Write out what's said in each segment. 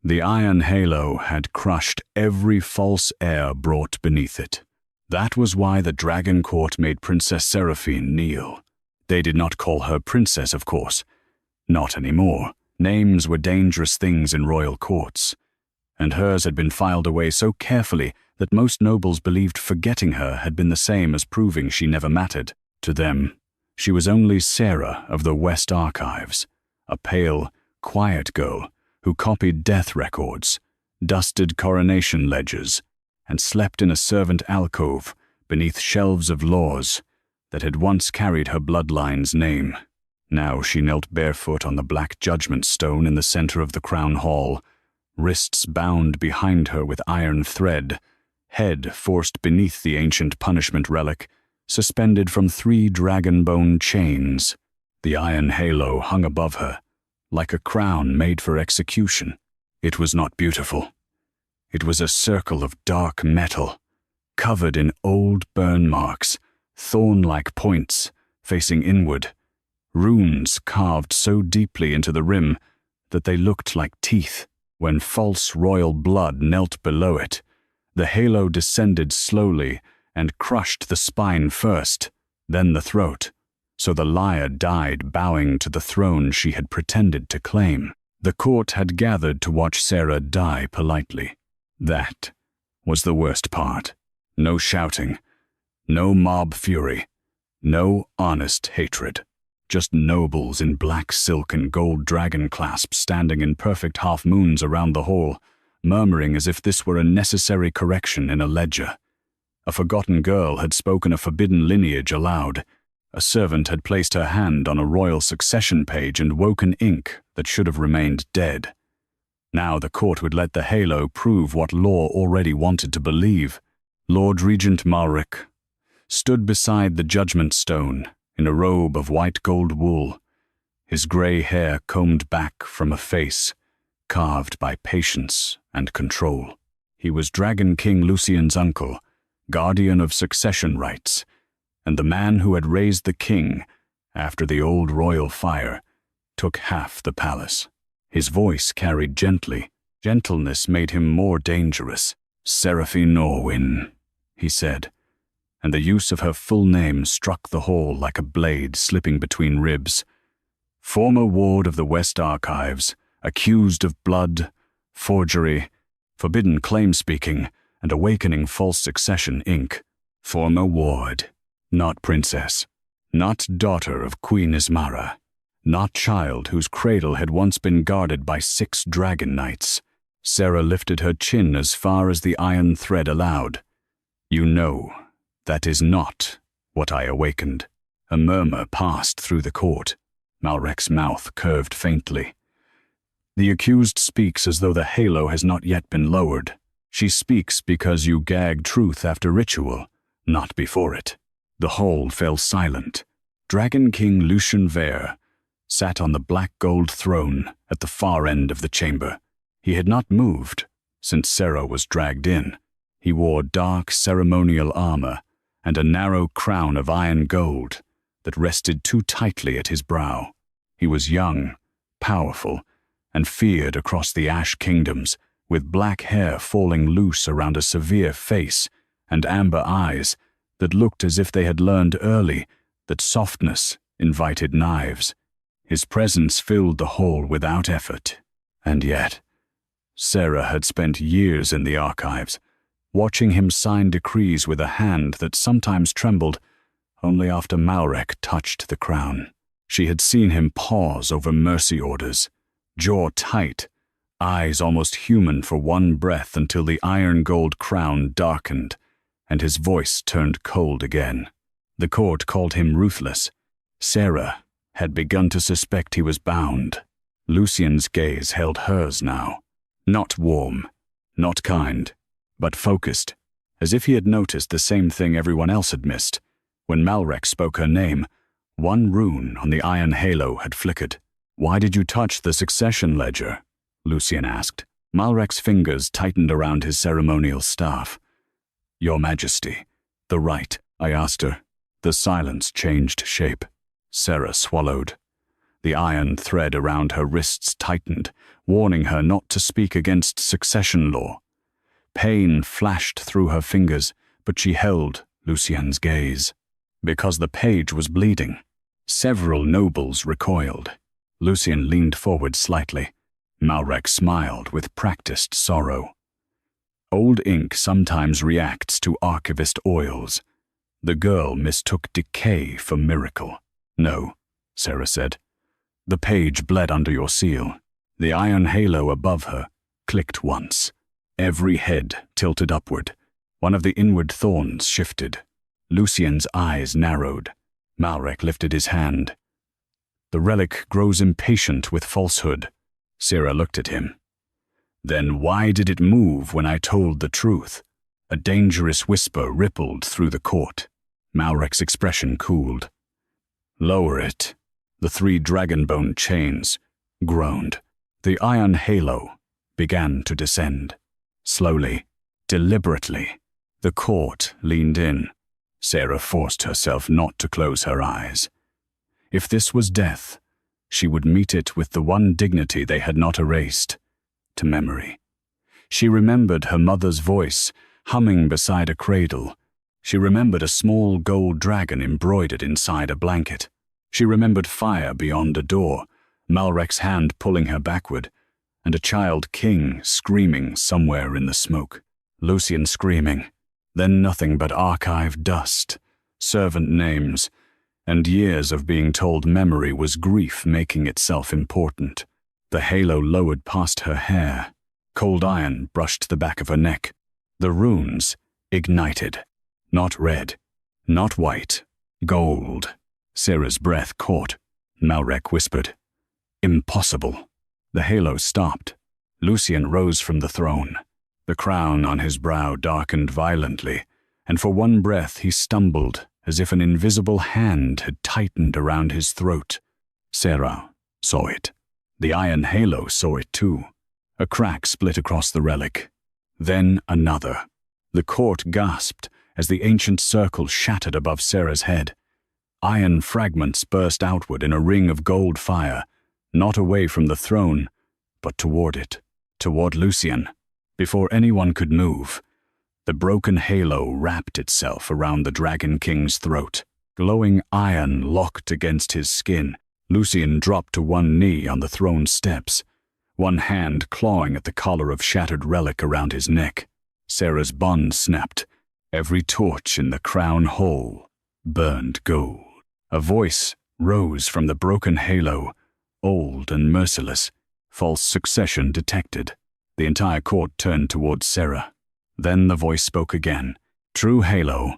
The iron halo had crushed every false heir brought beneath it. That was why the dragon court made Princess Seraphine kneel. They did not call her princess, of course. Not anymore. Names were dangerous things in royal courts, and hers had been filed away so carefully that most nobles believed forgetting her had been the same as proving she never mattered. To them, she was only Sarah of the West Archives, a pale, quiet girl who copied death records, dusted coronation ledgers, and slept in a servant alcove beneath shelves of laws that had once carried her bloodline's name. Now she knelt barefoot on the black judgment stone in the center of the crown hall, wrists bound behind her with iron thread, head forced beneath the ancient punishment relic, suspended from 3 dragon bone chains. The iron halo hung above her, like a crown made for execution. It was not beautiful. It was a circle of dark metal, covered in old burn marks, thorn-like points facing inward, runes carved so deeply into the rim that they looked like teeth. When false royal blood knelt below it, the halo descended slowly and crushed the spine first, then the throat, so the liar died bowing to the throne she had pretended to claim. The court had gathered to watch Sarah die politely. That was the worst part. No shouting, no mob fury, no honest hatred. Just nobles in black silk and gold dragon clasps standing in perfect half-moons around the hall, murmuring as if this were a necessary correction in a ledger. A forgotten girl had spoken a forbidden lineage aloud. A servant had placed her hand on a royal succession page and woken ink that should have remained dead. Now the court would let the halo prove what law already wanted to believe. Lord Regent Malric stood beside the judgment stone in a robe of white gold wool, his grey hair combed back from a face carved by patience and control. He was Dragon King Lucien's uncle, guardian of succession rights, and the man who had raised the king after the old royal fire took half the palace. His voice carried gently. Gentleness made him more dangerous. "Seraphine Orwyn," he said, and the use of her full name struck the hall like a blade slipping between ribs. Former ward of the West Archives, accused of blood, forgery, forbidden claim-speaking, and awakening false succession, Inc. Former ward, not princess, not daughter of Queen Ismara, not child whose cradle had once been guarded by 6 dragon knights. Sarah lifted her chin as far as the iron thread allowed. "You know, that is not what I awakened." A murmur passed through the court. Malric's mouth curved faintly. "The accused speaks as though the halo has not yet been lowered. She speaks because you gag truth after ritual, not before it." The hall fell silent. Dragon King Lucien Veyr sat on the black gold throne at the far end of the chamber. He had not moved since Sarah was dragged in. He wore dark ceremonial armor and a narrow crown of iron gold that rested too tightly at his brow. He was young, powerful, and feared across the Ash Kingdoms, with black hair falling loose around a severe face and amber eyes that looked as if they had learned early that softness invited knives. His presence filled the hall without effort. And yet, Sarah had spent years in the archives, watching him sign decrees with a hand that sometimes trembled only after Malric touched the crown. She had seen him pause over mercy orders, jaw tight, eyes almost human for one breath until the iron gold crown darkened and his voice turned cold again. The court called him ruthless. Sarah had begun to suspect he was bound. Lucien's gaze held hers now. Not warm, not kind, but focused, as if he had noticed the same thing everyone else had missed. When Malric spoke her name, one rune on the iron halo had flickered. "Why did you touch the succession ledger?" Lucien asked. Malric's fingers tightened around his ceremonial staff. "Your Majesty, the right," I asked her. The silence changed shape. Sarah swallowed. The iron thread around her wrists tightened, warning her not to speak against succession law. Pain flashed through her fingers, but she held Lucien's gaze. Because the page was bleeding, several nobles recoiled. Lucien leaned forward slightly. Malrek smiled with practiced sorrow. Old ink sometimes reacts to archivist oils. The girl mistook decay for miracle. "No," Sarah said. "The page bled under your seal." The iron halo above her clicked once. Every head tilted upward. One of the inward thorns shifted. Lucien's eyes narrowed. Malrek lifted his hand. "The relic grows impatient with falsehood." Sarah looked at him. "Then why did it move when I told the truth?" A dangerous whisper rippled through the court. Malrek's expression cooled. "Lower it." The 3 dragon-bone chains groaned. The iron halo began to descend. Slowly, deliberately, the court leaned in. Sarah forced herself not to close her eyes. If this was death, she would meet it with the one dignity they had not erased, to memory. She remembered her mother's voice, humming beside a cradle. She remembered a small gold dragon embroidered inside a blanket. She remembered fire beyond a door, Malrek's hand pulling her backward, and a child king screaming somewhere in the smoke. Lucien screaming, then nothing but archived dust, servant names, and years of being told memory was grief making itself important. The halo lowered past her hair. Cold iron brushed the back of her neck. The runes ignited. Not red, not white, gold. Sarah's breath caught. Malrek whispered, "Impossible." The halo stopped. Lucien rose from the throne. The crown on his brow darkened violently, and for one breath he stumbled as if an invisible hand had tightened around his throat. Sarah saw it. The iron halo saw it too. A crack split across the relic. Then another. The court gasped as the ancient circle shattered above Sarah's head. Iron fragments burst outward in a ring of gold fire, not away from the throne, but toward it, toward Lucien. Before anyone could move, the broken halo wrapped itself around the Dragon King's throat. Glowing iron locked against his skin. Lucien dropped to one knee on the throne steps, one hand clawing at the collar of shattered relic around his neck. Sarah's bond snapped. Every torch in the crown hall burned gold. A voice rose from the broken halo, old and merciless. False succession detected. The entire court turned towards Sarah. Then the voice spoke again. "True halo.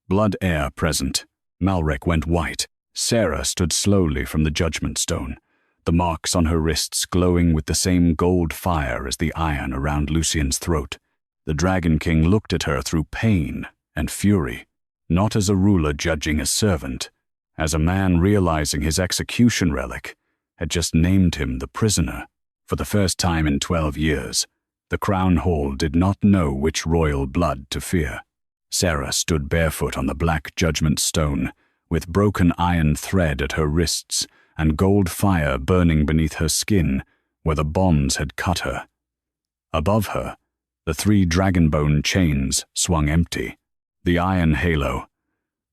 Blood heir present." Malrek went white. Sarah stood slowly from the judgment stone, the marks on her wrists glowing with the same gold fire as the iron around Lucien's throat. The Dragon King looked at her through pain and fury, not as a ruler judging a servant, as a man realizing his execution relic had just named him the prisoner. For the first time in 12 years, the Crown Hall did not know which royal blood to fear. Sarah stood barefoot on the black judgment stone, with broken iron thread at her wrists and gold fire burning beneath her skin where the bonds had cut her. Above her, the 3 dragonbone chains swung empty. The iron halo,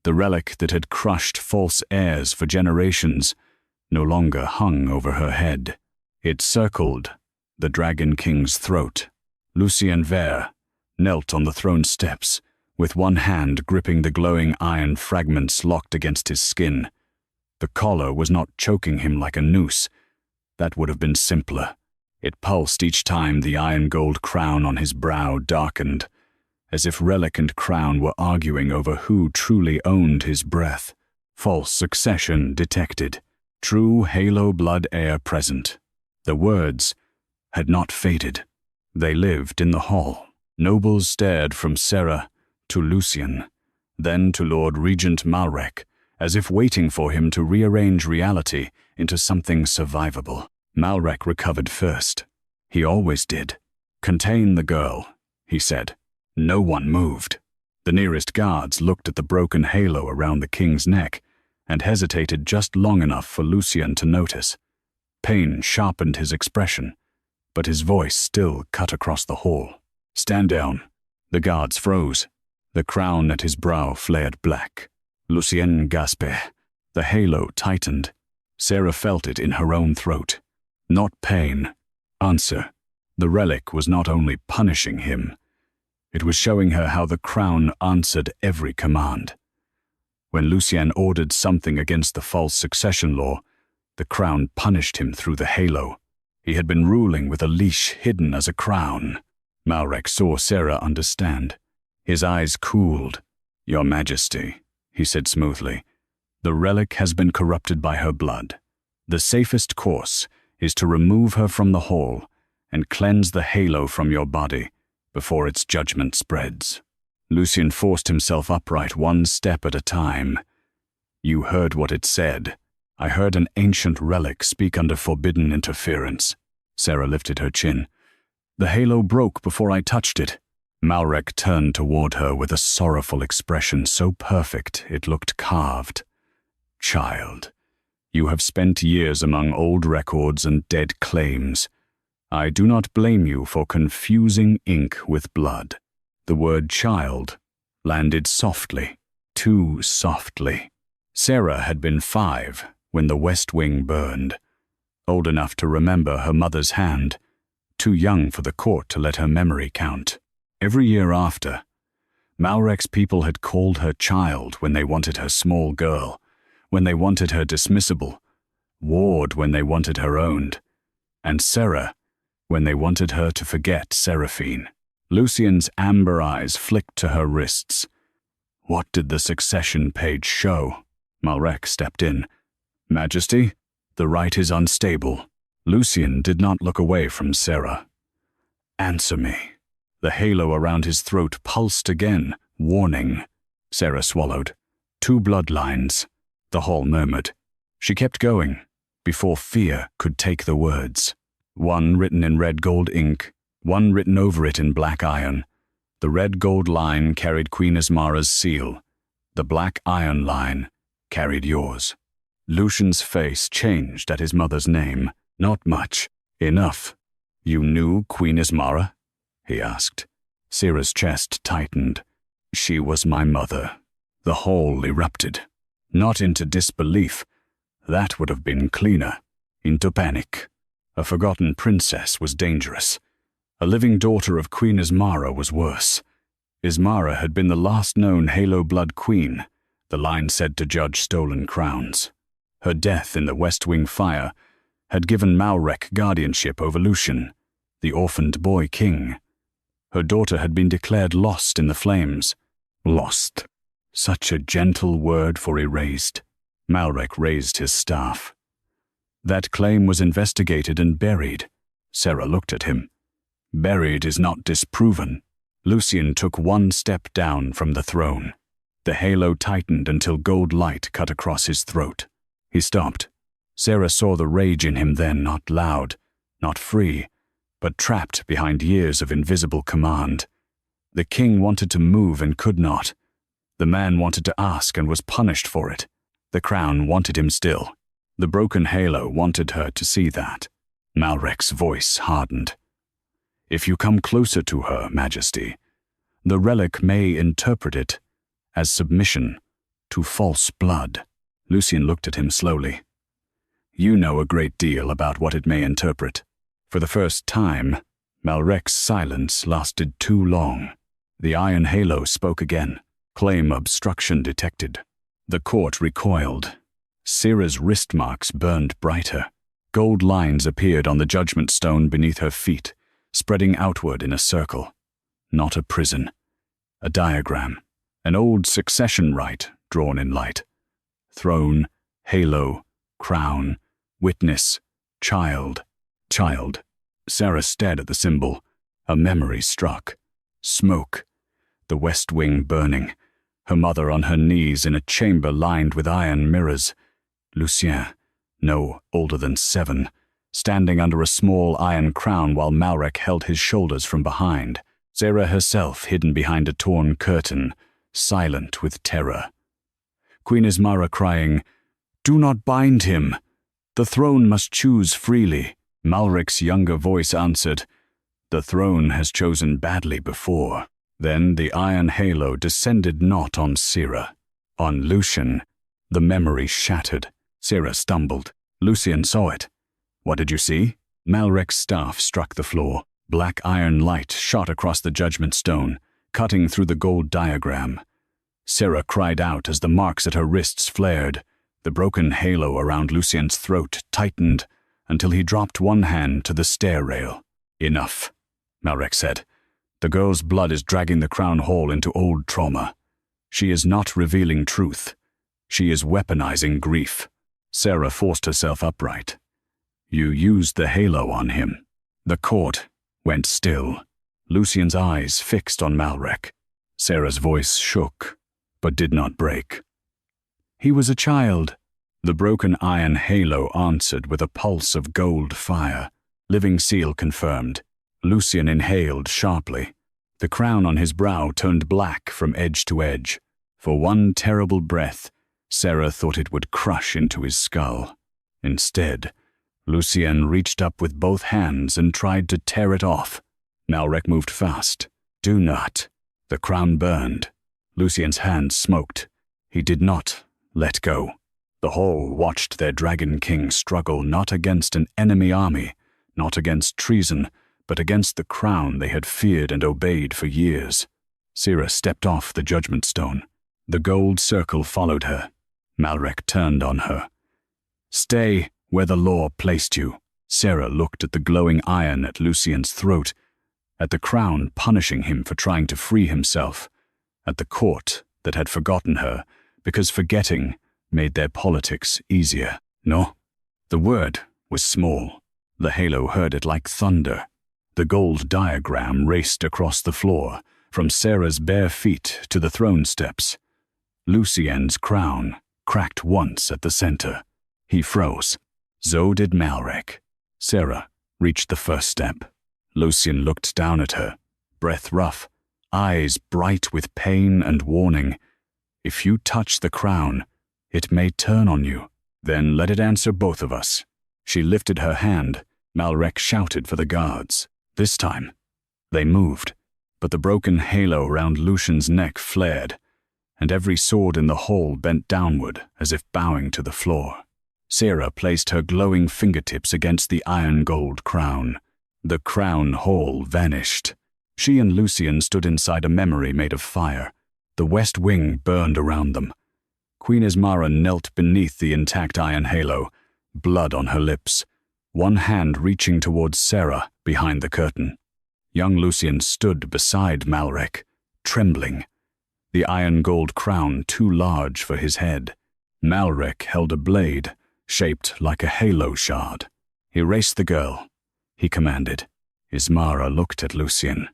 the relic that had crushed false heirs for generations, no longer hung over her head. It circled the Dragon King's throat. Lucien Veyr knelt on the throne steps, with one hand gripping the glowing iron fragments locked against his skin. The collar was not choking him like a noose. That would have been simpler. It pulsed each time the iron gold crown on his brow darkened, as if relic and crown were arguing over who truly owned his breath. False succession detected. True halo blood heir present. The words had not faded. They lived in the hall. Nobles stared from Sarah to Lucien, then to Lord Regent Malrek, as if waiting for him to rearrange reality into something survivable. Malrek recovered first. He always did. "Contain the girl," he said. No one moved. The nearest guards looked at the broken halo around the king's neck and hesitated just long enough for Lucien to notice. Pain sharpened his expression. but his voice still cut across the hall. "Stand down." The guards froze. The crown at his brow flared black. Lucien gasped. The halo tightened. Sarah felt it in her own throat. Not pain. Answer. The relic was not only punishing him, it was showing her how the crown answered every command. When Lucien ordered something against the false succession law, the crown punished him through the halo. He had been ruling with a leash hidden as a crown. Malrek saw Sarah understand. His eyes cooled. "Your Majesty," he said smoothly, "the relic has been corrupted by her blood. The safest course is to remove her from the hall and cleanse the halo from your body before its judgment spreads." Lucien forced himself upright, one step at a time. "You heard what it said. I heard an ancient relic speak under forbidden interference." Sarah lifted her chin. "The halo broke before I touched it." Malrek turned toward her with a sorrowful expression so perfect it looked carved. "Child, you have spent years among old records and dead claims. I do not blame you for confusing ink with blood." The word child landed softly, too softly. Sarah had been 5 when the West Wing burned, old enough to remember her mother's hand, too young for the court to let her memory count. Every year after, Malrek's people had called her child when they wanted her small girl, when they wanted her dismissible, ward when they wanted her owned, and Sarah when they wanted her to forget Seraphine. Lucien's amber eyes flicked to her wrists. What did the succession page show? Malrek stepped in. "Majesty, the rite is unstable." Lucien did not look away from Sarah. "Answer me." The halo around his throat pulsed again, warning. Sarah swallowed. "2 bloodlines," the hall murmured. She kept going, before fear could take the words. One written in red gold ink, one written over it in black iron. The red gold line carried Queen Ismara's seal. The black iron line carried yours. Lucien's face changed at his mother's name. "Not much. Enough." "You knew Queen Ismara?" he asked. Sarah's chest tightened. "She was my mother." The hall erupted. Not into disbelief. That would have been cleaner. Into panic. A forgotten princess was dangerous. A living daughter of Queen Ismara was worse. Ismara had been the last known Halo blood queen, the line said to judge stolen crowns. Her death in the West Wing fire had given Malrek guardianship over Lucien, the orphaned boy king. Her daughter had been declared lost in the flames. Lost. Such a gentle word for erased. Malrek raised his staff. That claim was investigated and buried. Sarah looked at him. Buried is not disproven. Lucien took one step down from the throne. The halo tightened until gold light cut across his throat. He stopped. Sarah saw the rage in him then, not loud, not free, but trapped behind years of invisible command. The king wanted to move and could not. The man wanted to ask and was punished for it. The crown wanted him still. The broken halo wanted her to see that. Malrek's voice hardened. "If you come closer to her, Majesty, the relic may interpret it as submission to false blood." Lucien looked at him slowly. "You know a great deal about what it may interpret." For the first time, Malrek's silence lasted too long. The iron halo spoke again. Claim obstruction detected. The court recoiled. Sarah's wrist marks burned brighter. Gold lines appeared on the judgment stone beneath her feet, spreading outward in a circle. Not a prison. A diagram. An old succession rite drawn in light. Throne, halo, crown, witness, child. Child. Sarah stared at the symbol. A memory struck. Smoke. The West Wing burning. Her mother on her knees in a chamber lined with iron mirrors. Lucien, no older than 7, standing under a small iron crown while Malrek held his shoulders from behind. Sarah herself hidden behind a torn curtain, silent with terror. Queen Ismara crying, "Do not bind him. The throne must choose freely." Malric's younger voice answered, "The throne has chosen badly before." Then the iron halo descended not on Sera. On Lucien, the memory shattered. Sera stumbled. Lucien saw it. "What did you see?" Malric's staff struck the floor. Black iron light shot across the judgment stone, cutting through the gold diagram. Sera cried out as the marks at her wrists flared. The broken halo around Lucien's throat tightened until he dropped one hand to the stair rail. "Enough," Malric said. "The girl's blood is dragging the Crown Hall into old trauma. She is not revealing truth. She is weaponizing grief." Sera forced herself upright. "You used the halo on him." The court went still, Lucien's eyes fixed on Malric. Sera's voice shook, but did not break. "He was a child." The broken iron halo answered with a pulse of gold fire. Living seal confirmed. Lucien inhaled sharply. The crown on his brow turned black from edge to edge. For one terrible breath, Sera thought it would crush into his skull. Instead, Lucien reached up with both hands and tried to tear it off. Malric moved fast. "Do not." The crown burned. Lucien's hand smoked. He did not let go. The hall watched their Dragon King struggle not against an enemy army, not against treason, but against the crown they had feared and obeyed for years. Sera stepped off the judgment stone. The gold circle followed her. Malric turned on her. "Stay where the law placed you." Sera looked at the glowing iron at Lucien's throat, at the crown punishing him for trying to free himself, at the court that had forgotten her because forgetting made their politics easier. No, the word was small. The halo heard it like thunder. The gold diagram raced across the floor, from Sera's bare feet to the throne steps. Lucien's crown cracked once at the center. He froze. So did Malric. Sera reached the first step. Lucien looked down at her, breath rough, eyes bright with pain and warning. "If you touch the crown, it may turn on you. Then let it answer both of us." She lifted her hand. Malric shouted for the guards. This time, they moved, but the broken halo around Lucien's neck flared, and every sword in the hall bent downward as if bowing to the floor. Sera placed her glowing fingertips against the iron-gold crown. The crown hall vanished. She and Lucien stood inside a memory made of fire. The west wing burned around them. Queen Ismara knelt beneath the intact iron halo, blood on her lips, one hand reaching towards Sera behind the curtain. Young Lucien stood beside Malric, trembling, the iron-gold crown too large for his head. Malric held a blade, shaped like a halo shard. "Erase the girl," he commanded. Ismara looked at Lucien.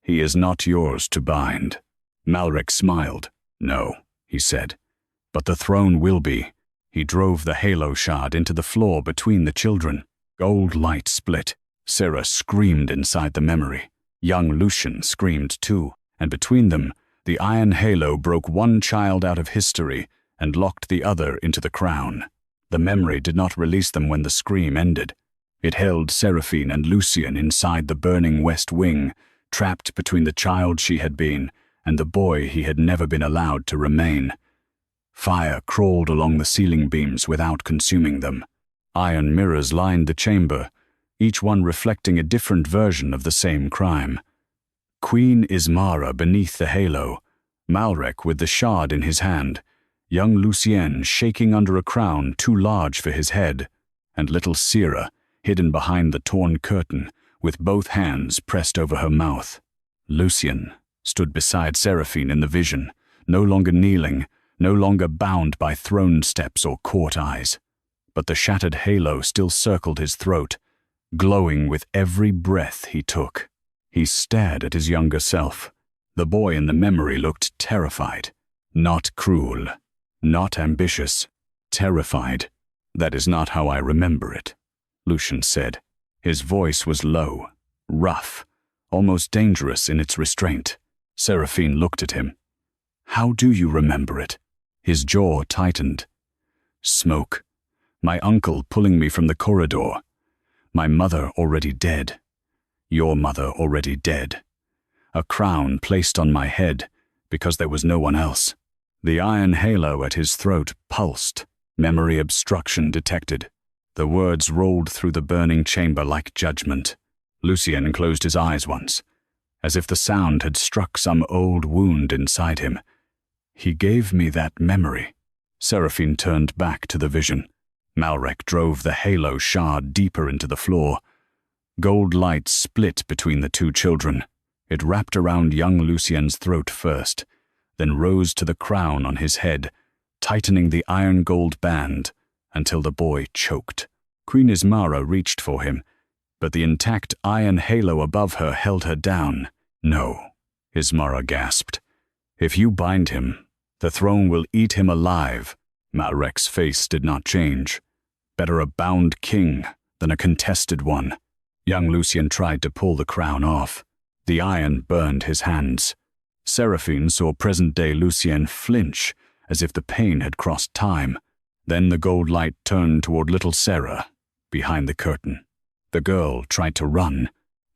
"He is not yours to bind." Malric smiled. "No," he said, "but the throne will be." He drove the halo shard into the floor between the children. Gold light split. Sera screamed inside the memory. Young Lucien screamed too, and between them, the iron halo broke one child out of history and locked the other into the crown. The memory did not release them when the scream ended. It held Seraphine and Lucien inside the burning west wing, trapped between the child she had been and the boy he had never been allowed to remain. Fire crawled along the ceiling beams without consuming them. Iron mirrors lined the chamber, each one reflecting a different version of the same crime. Queen Ismara beneath the halo, Malric with the shard in his hand, young Lucien shaking under a crown too large for his head, and little Sera hidden behind the torn curtain with both hands pressed over her mouth. Lucien stood beside Seraphine in the vision, no longer kneeling, no longer bound by throne steps or court eyes. But the shattered halo still circled his throat, glowing with every breath he took. He stared at his younger self. The boy in the memory looked terrified. Not cruel, not ambitious, terrified. "That is not how I remember it," Lucien said. His voice was low, rough, almost dangerous in its restraint. Seraphine looked at him. "How do you remember it?" His jaw tightened. "Smoke. My uncle pulling me from the corridor. My mother already dead. Your mother already dead. A crown placed on my head because there was no one else. The iron halo at his throat pulsed. Memory obstruction detected. The words rolled through the burning chamber like judgment. Lucien closed his eyes once, as if the sound had struck some old wound inside him. He gave me that memory. Seraphine turned back to the vision. Malrek drove the halo shard deeper into the floor. Gold light split between the two children. It wrapped around young Lucien's throat first, then rose to the crown on his head, tightening the iron gold band until the boy choked. Queen Ismara reached for him, but the intact iron halo above her held her down. No, Ismara gasped. If you bind him, the throne will eat him alive. Malrek's face did not change. Better a bound king than a contested one. Young Lucien tried to pull the crown off. The iron burned his hands. Seraphine saw present-day Lucien flinch as if the pain had crossed time. Then the gold light turned toward little Sarah, behind the curtain. The girl tried to run.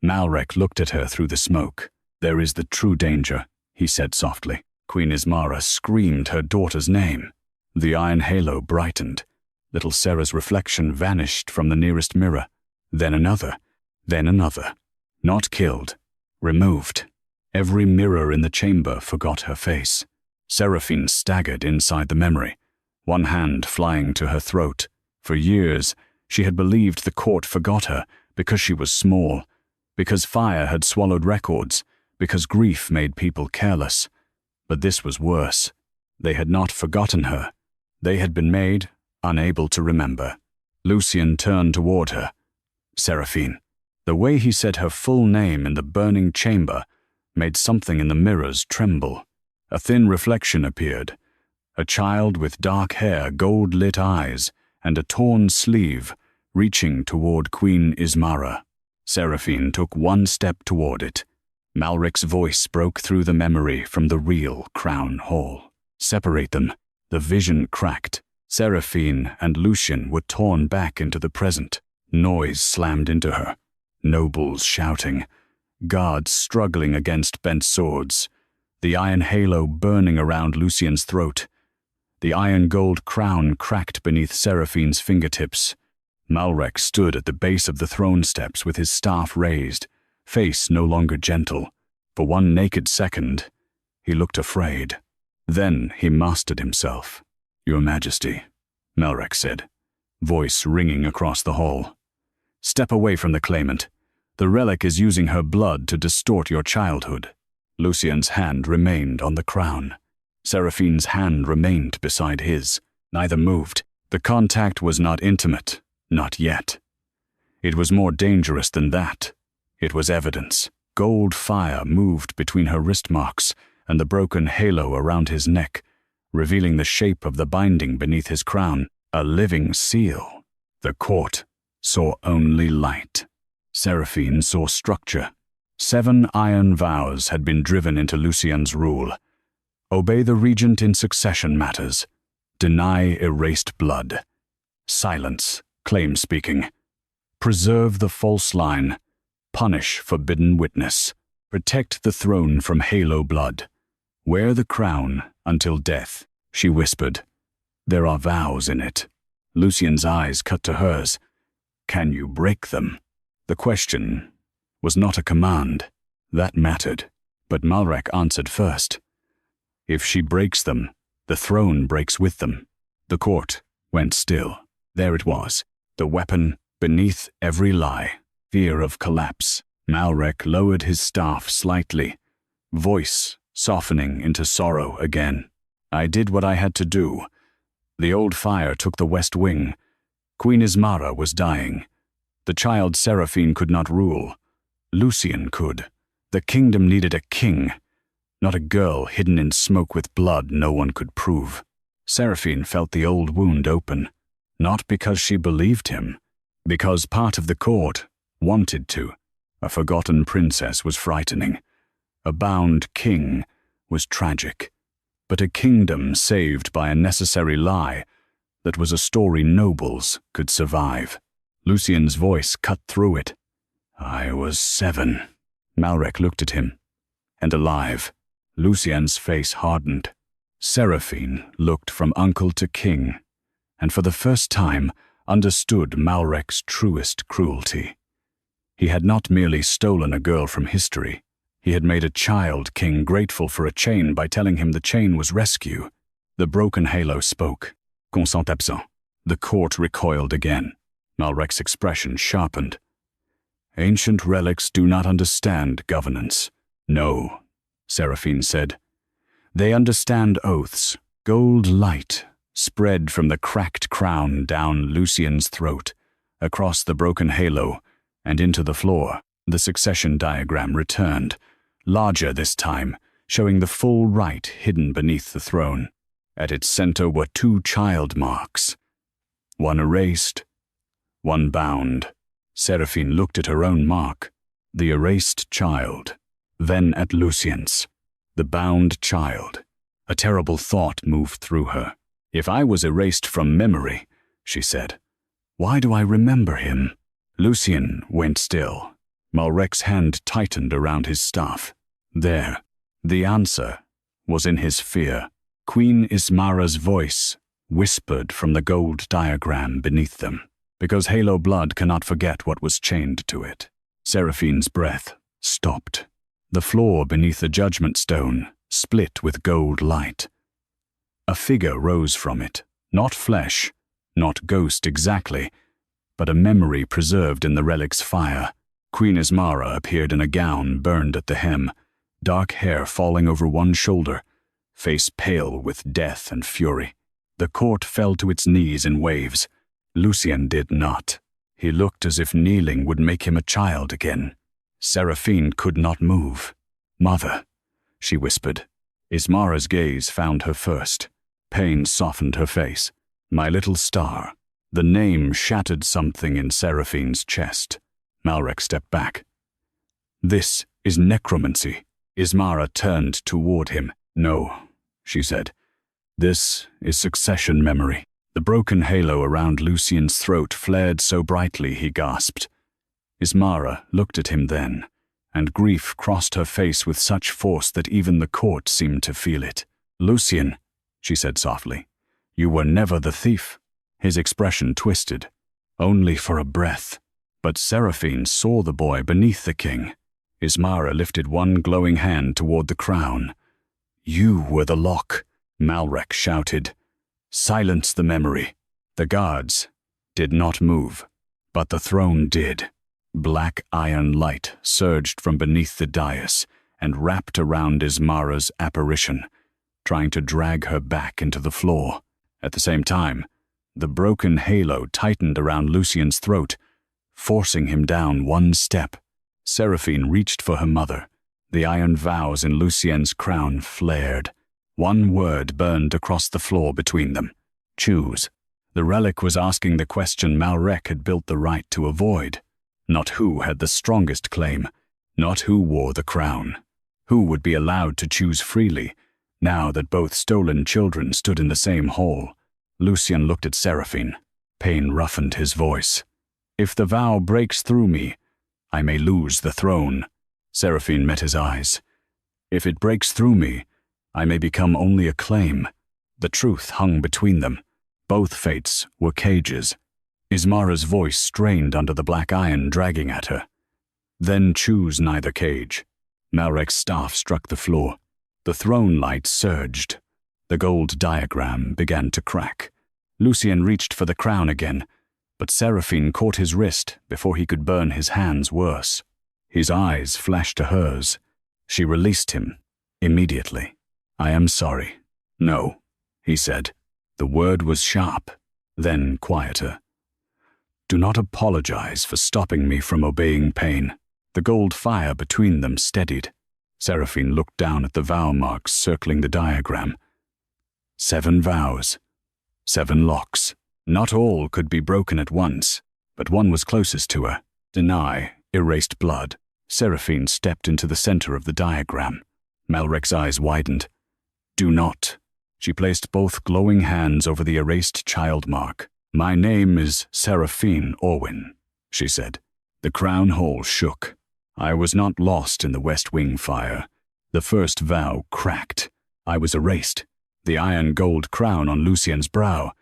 Malrek looked at her through the smoke. There is the true danger, he said softly. Queen Ismara screamed her daughter's name. The iron halo brightened. Little Sarah's reflection vanished from the nearest mirror. Then another. Then another. Not killed. Removed. Every mirror in the chamber forgot her face. Seraphine staggered inside the memory, one hand flying to her throat. For years, she had believed the court forgot her because she was small, because fire had swallowed records, because grief made people careless. But this was worse. They had not forgotten her. They had been made unable to remember. Lucien turned toward her. Seraphine. The way he said her full name in the burning chamber made something in the mirrors tremble. A thin reflection appeared. A child with dark hair, gold-lit eyes, and a torn sleeve, reaching toward Queen Ismara. Seraphine took one step toward it. Malrek's voice broke through the memory from the real crown hall. Separate them. The vision cracked. Seraphine and Lucien were torn back into the present. Noise slammed into her. Nobles shouting. Guards struggling against bent swords. The iron halo burning around Lucien's throat. The iron gold crown cracked beneath Seraphine's fingertips. Malrek stood at the base of the throne steps with his staff raised, face no longer gentle. For one naked second, he looked afraid. Then he mastered himself. Your Majesty, Malrek said, voice ringing across the hall. Step away from the claimant. The relic is using her blood to distort your childhood. Lucien's hand remained on the crown. Seraphine's hand remained beside his. Neither moved. The contact was not intimate, not yet. It was more dangerous than that. It was evidence. Gold fire moved between her wrist marks and the broken halo around his neck, revealing the shape of the binding beneath his crown, a living seal. The court saw only light. Seraphine saw structure. 7 iron vows had been driven into Lucien's rule. Obey the regent in succession matters. Deny erased blood. Silence, claim speaking. Preserve the false line. Punish forbidden witness. Protect the throne from halo blood. Wear the crown until death, she whispered. There are vows in it. Lucien's eyes cut to hers. Can you break them? The question was not a command. That mattered. But Malrek answered first. If she breaks them, the throne breaks with them. The court went still. There it was, the weapon beneath every lie. Fear of collapse. Malrek lowered his staff slightly, voice softening into sorrow again. I did what I had to do. The old fire took the west wing. Queen Ismara was dying. The child Seraphine could not rule. Lucien could. The kingdom needed a king, not a girl hidden in smoke with blood no one could prove. Seraphine felt the old wound open, not because she believed him, because part of the court wanted to. A forgotten princess was frightening. A bound king was tragic. But a kingdom saved by a necessary lie, that was a story nobles could survive. Lucien's voice cut through it. I was 7. Malrek looked at him. And alive. Lucien's face hardened. Seraphine looked from uncle to king, and for the first time understood Malrek's truest cruelty. He had not merely stolen a girl from history. He had made a child king grateful for a chain by telling him the chain was rescue. The broken halo spoke. Consent absent. The court recoiled again. Malrek's expression sharpened. Ancient relics do not understand governance. No, Seraphine said. They understand oaths. Gold light spread from the cracked crown down Lucien's throat, across the broken halo, and into the floor. The succession diagram returned, larger this time, showing the full right hidden beneath the throne. At its center were 2 child marks. One erased, one bound. Seraphine looked at her own mark, the erased child, then at Lucien's, the bound child. A terrible thought moved through her. If I was erased from memory, she said, why do I remember him? Lucien went still. Malrek's hand tightened around his staff. There, the answer was in his fear. Queen Ismara's voice whispered from the gold diagram beneath them, because halo blood cannot forget what was chained to it. Seraphine's breath stopped. The floor beneath the judgment stone split with gold light. A figure rose from it, not flesh, not ghost exactly, but a memory preserved in the relic's fire. Queen Ismara appeared in a gown burned at the hem, dark hair falling over one shoulder, face pale with death and fury. The court fell to its knees in waves. Lucien did not. He looked as if kneeling would make him a child again. Seraphine could not move. Mother, she whispered. Ismara's gaze found her first. Pain softened her face. My little star. The name shattered something in Seraphine's chest. Malrek stepped back. This is necromancy. Ismara turned toward him. No, she said. This is succession memory. The broken halo around Lucien's throat flared so brightly he gasped. Ismara looked at him then, and grief crossed her face with such force that even the court seemed to feel it. Lucien, she said softly, you were never the thief. His expression twisted, only for a breath. But Seraphine saw the boy beneath the king. Ismara lifted one glowing hand toward the crown. You were the lock, Malrek shouted. Silence the memory. The guards did not move, but the throne did. Black iron light surged from beneath the dais and wrapped around Ismara's apparition, trying to drag her back into the floor. At the same time, the broken halo tightened around Lucien's throat, forcing him down one step. Seraphine reached for her mother. The iron vows in Lucien's crown flared. One word burned across the floor between them. Choose. The relic was asking the question Malrek had built the right to avoid. Not who had the strongest claim, not who wore the crown. Who would be allowed to choose freely, now that both stolen children stood in the same hall. Lucien looked at Seraphine. Pain roughened his voice. If the vow breaks through me, I may lose the throne. Seraphine met his eyes. If it breaks through me, I may become only a claim. The truth hung between them. Both fates were cages. Ismara's voice strained under the black iron dragging at her. Then choose neither cage. Malrek's staff struck the floor. The throne light surged. The gold diagram began to crack. Lucien reached for the crown again, but Seraphine caught his wrist before he could burn his hands worse. His eyes flashed to hers. She released him immediately. I am sorry. No, he said. The word was sharp, then quieter. Do not apologize for stopping me from obeying pain. The gold fire between them steadied. Seraphine looked down at the vow marks circling the diagram. 7 vows, 7 locks. Not all could be broken at once, but one was closest to her. Deny, erased blood. Seraphine stepped into the center of the diagram. Malrek's eyes widened. Do not. She placed both glowing hands over the erased child mark. My name is Seraphine Orwyn. she said. The crown hall shook. I was not lost in the West Wing fire. The first vow cracked. I was erased. The iron gold crown on Lucien's brow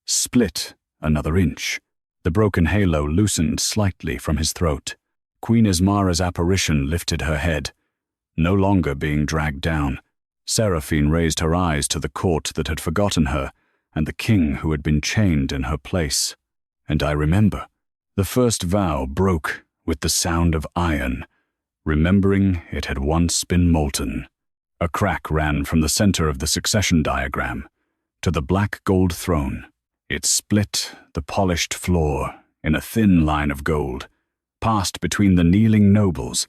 split another inch. The broken halo loosened slightly from his throat. Queen Ismara's apparition lifted her head, no longer being dragged down. Seraphine raised her eyes to the court that had forgotten her and the king who had been chained in her place. And I remember. The first vow broke with the sound of iron, remembering it had once been molten. A crack ran from the center of the succession diagram to the black gold throne. It split the polished floor in a thin line of gold, passed between the kneeling nobles,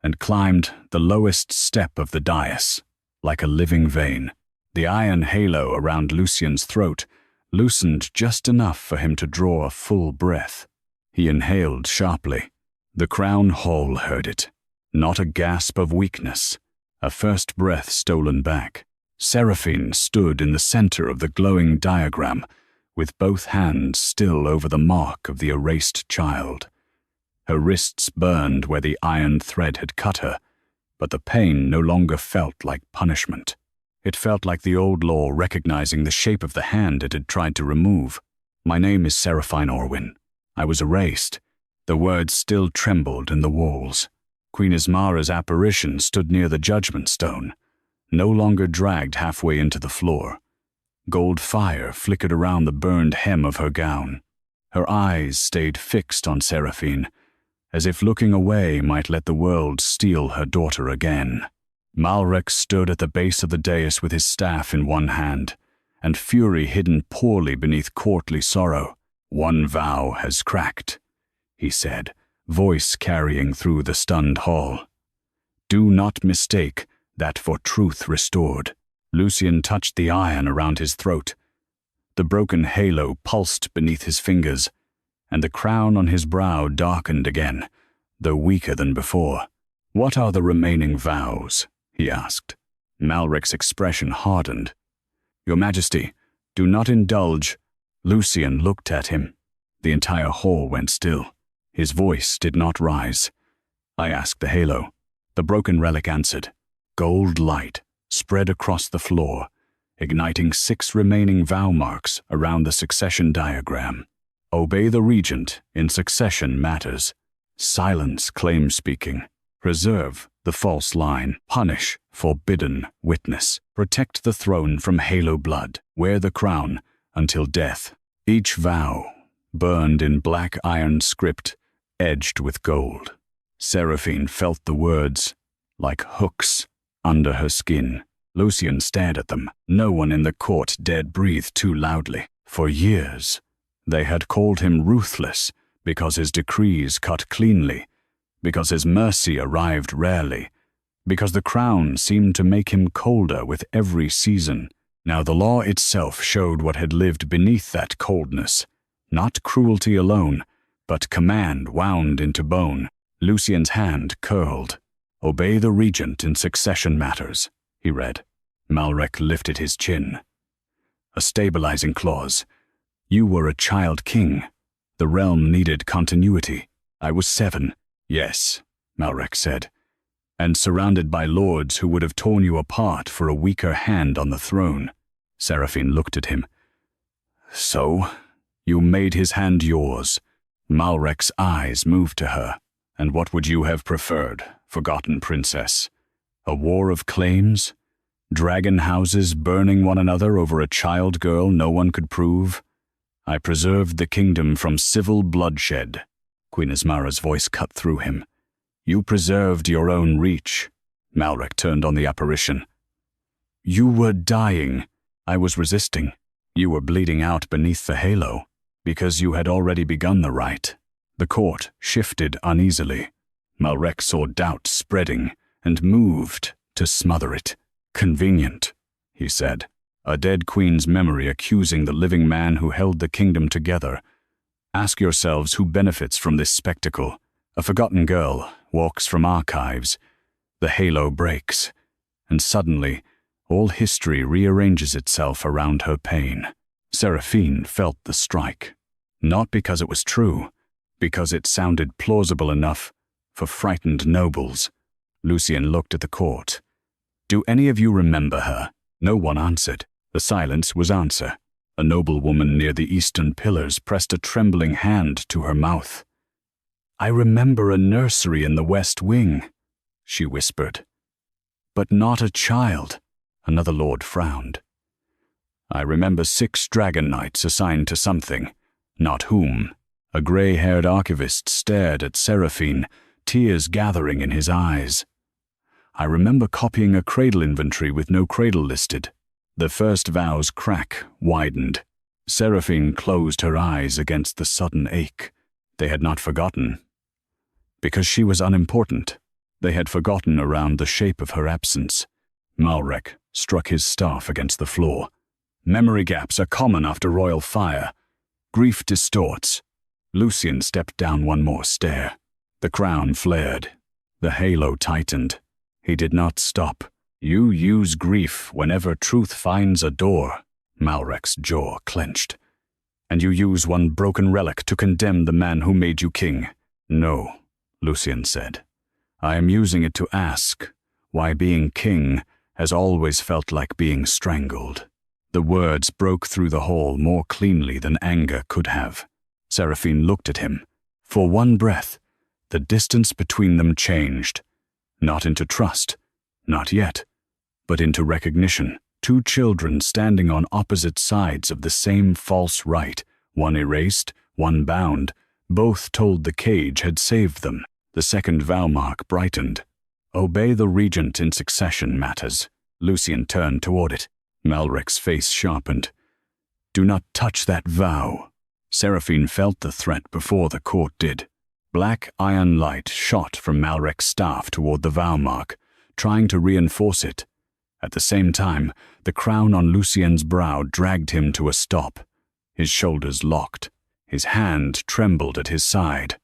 and climbed the lowest step of the dais like a living vein. The iron halo around Lucien's throat loosened just enough for him to draw a full breath. He inhaled sharply. The crown hall heard it. Not a gasp of weakness, a first breath stolen back. Seraphine stood in the center of the glowing diagram, with both hands still over the mark of the erased child. Her wrists burned where the iron thread had cut her, but the pain no longer felt like punishment. It felt like the old law recognizing the shape of the hand it had tried to remove. My name is Seraphine Orwyn. I was erased. The words still trembled in the walls. Queen Ismara's apparition stood near the judgment stone, no longer dragged halfway into the floor. Gold fire flickered around the burned hem of her gown. Her eyes stayed fixed on Seraphine, as if looking away might let the world steal her daughter again. Malrek stood at the base of the dais with his staff in one hand, and fury hidden poorly beneath courtly sorrow. One vow has cracked, he said, voice carrying through the stunned hall. Do not mistake that for truth restored. Lucien touched the iron around his throat. The broken halo pulsed beneath his fingers, and the crown on his brow darkened again, though weaker than before. What are the remaining vows? He asked. Malrek's expression hardened. Your Majesty, do not indulge. Lucien looked at him. The entire hall went still. His voice did not rise. I asked the halo. The broken relic answered. Gold light spread across the floor, igniting 6 remaining vow marks around the succession diagram. Obey the regent in succession matters. Silence claim speaking. Preserve the false line. Punish forbidden witness. Protect the throne from halo blood. Wear the crown until death. Each vow burned in black iron script, edged with gold. Seraphine felt the words like hooks under her skin. Lucien stared at them. No one in the court dared breathe too loudly. For years, they had called him ruthless because his decrees cut cleanly, because his mercy arrived rarely, because the crown seemed to make him colder with every season. Now the law itself showed what had lived beneath that coldness. Not cruelty alone, but command wound into bone. Lucien's hand curled. Obey the regent in succession matters, he read. Malrek lifted his chin. A stabilizing clause. You were a child king. The realm needed continuity. I was 7. Yes, Malrek said, and surrounded by lords who would have torn you apart for a weaker hand on the throne. Seraphine looked at him. So, you made his hand yours. Malrek's eyes moved to her. And what would you have preferred, forgotten princess? A war of claims? Dragon houses burning one another over a child girl no one could prove? I preserved the kingdom from civil bloodshed. Queen Ismara's voice cut through him. You preserved your own reach. Malrek turned on the apparition. You were dying. I was resisting. You were bleeding out beneath the halo, because you had already begun the rite. The court shifted uneasily. Malrek saw doubt spreading and moved to smother it. Convenient, he said, a dead queen's memory accusing the living man who held the kingdom together. Ask yourselves who benefits from this spectacle. A forgotten girl walks from archives. The halo breaks, and suddenly all history rearranges itself around her pain. Seraphine felt the strike, not because it was true, because it sounded plausible enough for frightened nobles. Lucien looked at the court. "Do any of you remember her?" No one answered. The silence was answer. A noblewoman near the eastern pillars pressed a trembling hand to her mouth. "I remember a nursery in the west wing," she whispered. "But not a child," another lord frowned. "I remember 6 dragon knights assigned to something, not whom." A gray-haired archivist stared at Seraphine, tears gathering in his eyes. "I remember copying a cradle inventory with no cradle listed." The first vow's crack widened. Seraphine closed her eyes against the sudden ache. They had not forgotten. Because she was unimportant, they had forgotten around the shape of her absence. Malrek struck his staff against the floor. "Memory gaps are common after royal fire. Grief distorts." Lucien stepped down one more stair. The crown flared. The halo tightened. He did not stop. "You use grief whenever truth finds a door." Malrek's jaw clenched. "And you use one broken relic to condemn the man who made you king." "No," Lucien said. "I am using it to ask why being king has always felt like being strangled." The words broke through the hall more cleanly than anger could have. Seraphine looked at him. For one breath, the distance between them changed. Not into trust, not yet, but into recognition. 2 children standing on opposite sides of the same false right, one erased, one bound. Both told the cage had saved them. The second vow mark brightened. "Obey the regent in succession matters." Lucien turned toward it. Malrek's face sharpened. "Do not touch that vow." Seraphine felt the threat before the court did. Black iron light shot from Malrek's staff toward the vow mark, trying to reinforce it. At the same time, the crown on Lucien's brow dragged him to a stop. His shoulders locked. His hand trembled at his side,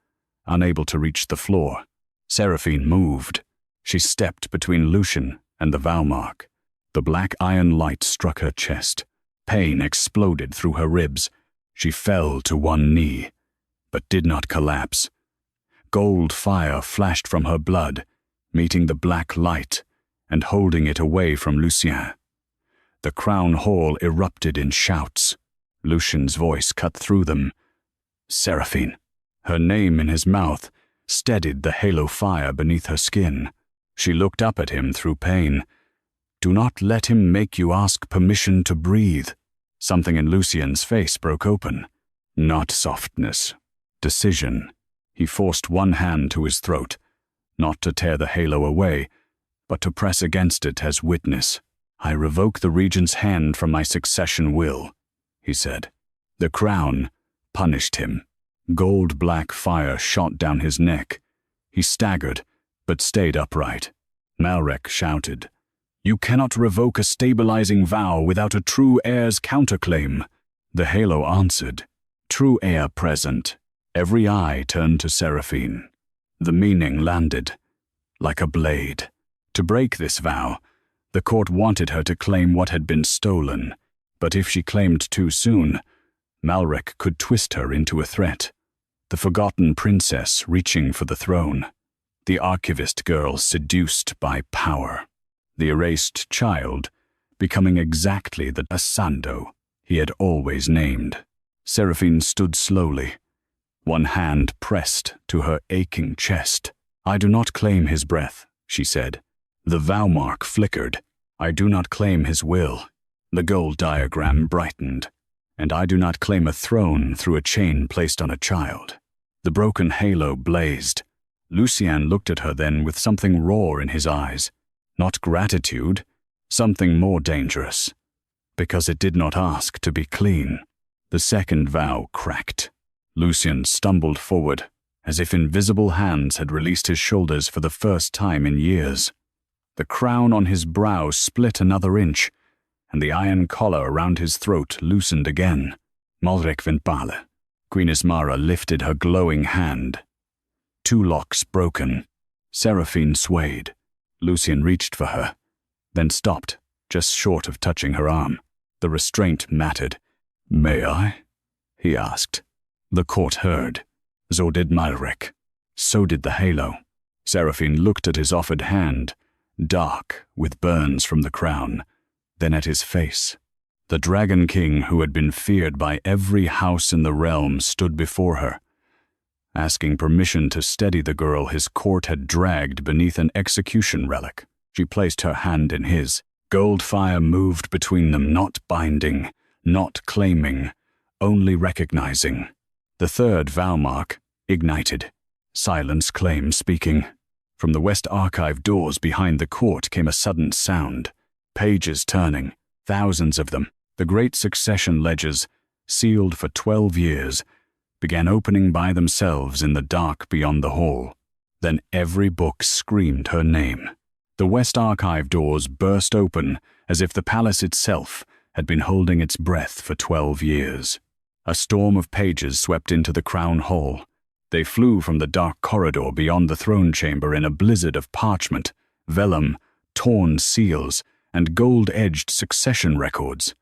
unable to reach the floor. Seraphine moved. She stepped between Lucien and the vow mark. The black iron light struck her chest. Pain exploded through her ribs. She fell to one knee, but did not collapse. Gold fire flashed from her blood, meeting the black light and holding it away from Lucien. The crown hall erupted in shouts. Lucien's voice cut through them. "Seraphine." Her name in his mouth steadied the halo fire beneath her skin. She looked up at him through pain. "Do not let him make you ask permission to breathe." Something in Lucien's face broke open. Not softness. Decision. He forced one hand to his throat, not to tear the halo away, but to press against it as witness. "I revoke the regent's hand from my succession will," he said. The crown punished him. Gold-black fire shot down his neck. He staggered, but stayed upright. Malrek shouted, "You cannot revoke a stabilizing vow without a true heir's counterclaim." The halo answered, "True heir present." Every eye turned to Seraphine. The meaning landed, like a blade. To break this vow, the court wanted her to claim what had been stolen, but if she claimed too soon, Malrek could twist her into a threat. The forgotten princess reaching for the throne. The archivist girl seduced by power. The erased child becoming exactly the Asando he had always named. Seraphine stood slowly, one hand pressed to her aching chest. "I do not claim his breath," she said. The vow mark flickered. "I do not claim his will." The gold diagram brightened. "And I do not claim a throne through a chain placed on a child." The broken halo blazed. Lucien looked at her then with something raw in his eyes. Not gratitude, something more dangerous. Because it did not ask to be clean. The second vow cracked. Lucien stumbled forward, as if invisible hands had released his shoulders for the first time in years. The crown on his brow split another inch, and the iron collar around his throat loosened again. Malrek Ventbale. Queen Ismara lifted her glowing hand. 2 locks broken. Seraphine swayed. Lucien reached for her, then stopped, just short of touching her arm. The restraint mattered. "May I?" he asked. The court heard. So did Malrek. So did the halo. Seraphine looked at his offered hand, dark with burns from the crown, then at his face. The Dragon King, who had been feared by every house in the realm, stood before her. Asking permission to steady the girl his court had dragged beneath an execution relic, she placed her hand in his. Gold fire moved between them, not binding, not claiming, only recognizing. The third vow mark ignited. Silence claimed speaking. From the West Archive doors behind the court came a sudden sound. Pages turning, thousands of them. The great succession ledgers, sealed for 12 years, began opening by themselves in the dark beyond the hall. Then every book screamed her name. The West Archive doors burst open as if the palace itself had been holding its breath for 12 years. A storm of pages swept into the crown hall. They flew from the dark corridor beyond the throne chamber in a blizzard of parchment, vellum, torn seals, and gold-edged succession records.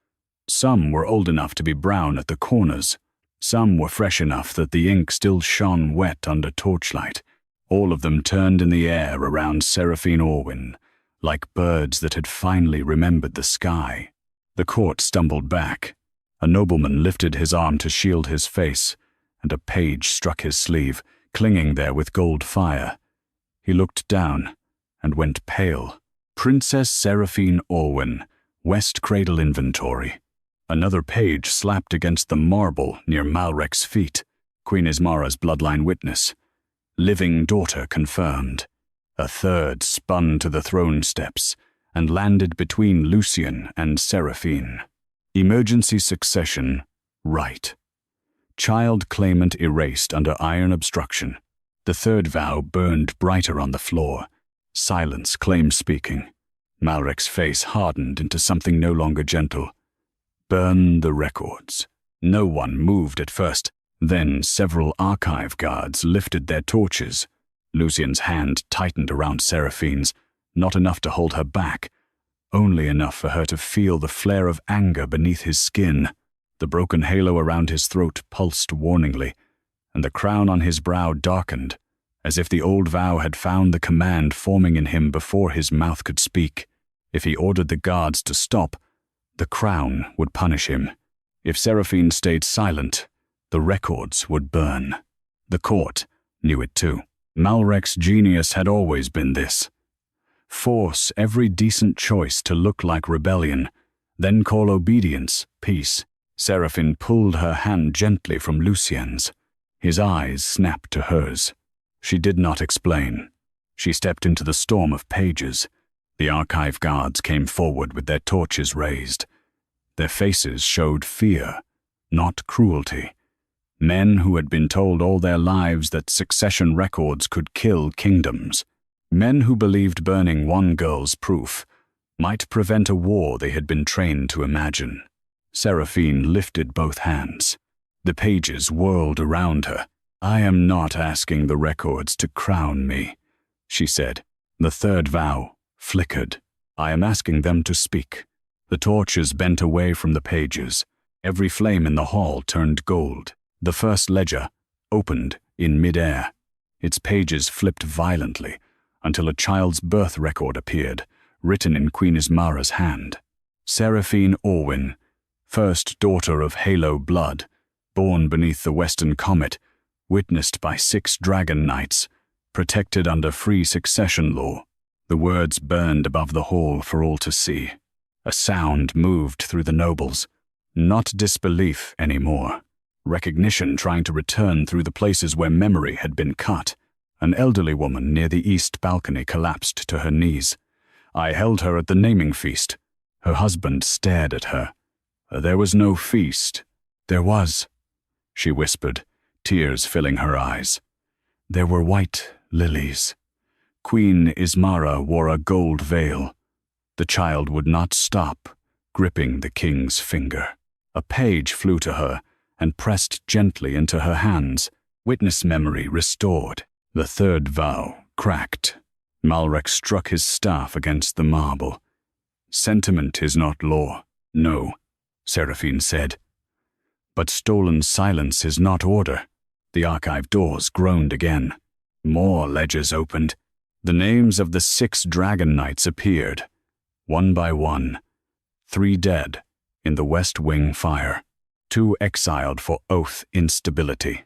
Some were old enough to be brown at the corners. Some were fresh enough that the ink still shone wet under torchlight. All of them turned in the air around Seraphine Orwyn, like birds that had finally remembered the sky. The court stumbled back. A nobleman lifted his arm to shield his face, and a page struck his sleeve, clinging there with gold fire. He looked down and went pale. Princess Seraphine Orwyn, West Cradle Inventory. Another page slapped against the marble near Malrek's feet. Queen Ismara's bloodline witness. Living daughter confirmed. A third spun to the throne steps and landed between Lucien and Seraphine. Emergency succession, right. Child claimant erased under iron obstruction. The third vow burned brighter on the floor. Silence claimed speaking. Malrek's face hardened into something no longer gentle. Burn the records. No one moved at first. Then several archive guards lifted their torches. Lucien's hand tightened around Seraphine's, not enough to hold her back, only enough for her to feel the flare of anger beneath his skin. The broken halo around his throat pulsed warningly, and the crown on his brow darkened, as if the old vow had found the command forming in him before his mouth could speak. If he ordered the guards to stop, the crown would punish him. If Seraphine stayed silent, the records would burn. The court knew it too. Malrek's genius had always been this. Force every decent choice to look like rebellion, then call obedience peace. Seraphine pulled her hand gently from Lucien's. His eyes snapped to hers. She did not explain. She stepped into the storm of pages. The archive guards came forward with their torches raised. Their faces showed fear, not cruelty. Men who had been told all their lives that succession records could kill kingdoms. Men who believed burning one girl's proof might prevent a war they had been trained to imagine. Seraphine lifted both hands. The pages whirled around her. "I am not asking the records to crown me," she said. The third vow flickered. "I am asking them to speak." The torches bent away from the pages. Every flame in the hall turned gold. The first ledger opened in mid-air. Its pages flipped violently until a child's birth record appeared, written in Queen Ismara's hand. Seraphine Orwyn, first daughter of Halo blood, born beneath the Western Comet, witnessed by 6 dragon knights, protected under free succession law. The words burned above the hall for all to see. A sound moved through the nobles. Not disbelief anymore. Recognition trying to return through the places where memory had been cut. An elderly woman near the east balcony collapsed to her knees. I held her at the naming feast. Her husband stared at her. There was no feast. There was, she whispered, tears filling her eyes. There were white lilies. Queen Ismara wore a gold veil. The child would not stop, gripping the king's finger. A page flew to her and pressed gently into her hands. Witness memory restored. The third vow cracked. Malrek struck his staff against the marble. "Sentiment is not law." "No," Seraphine said. "But stolen silence is not order." The archive doors groaned again. More ledgers opened. The names of the 6 dragon knights appeared, one by one. 3 dead in the West Wing fire, 2 exiled for oath instability,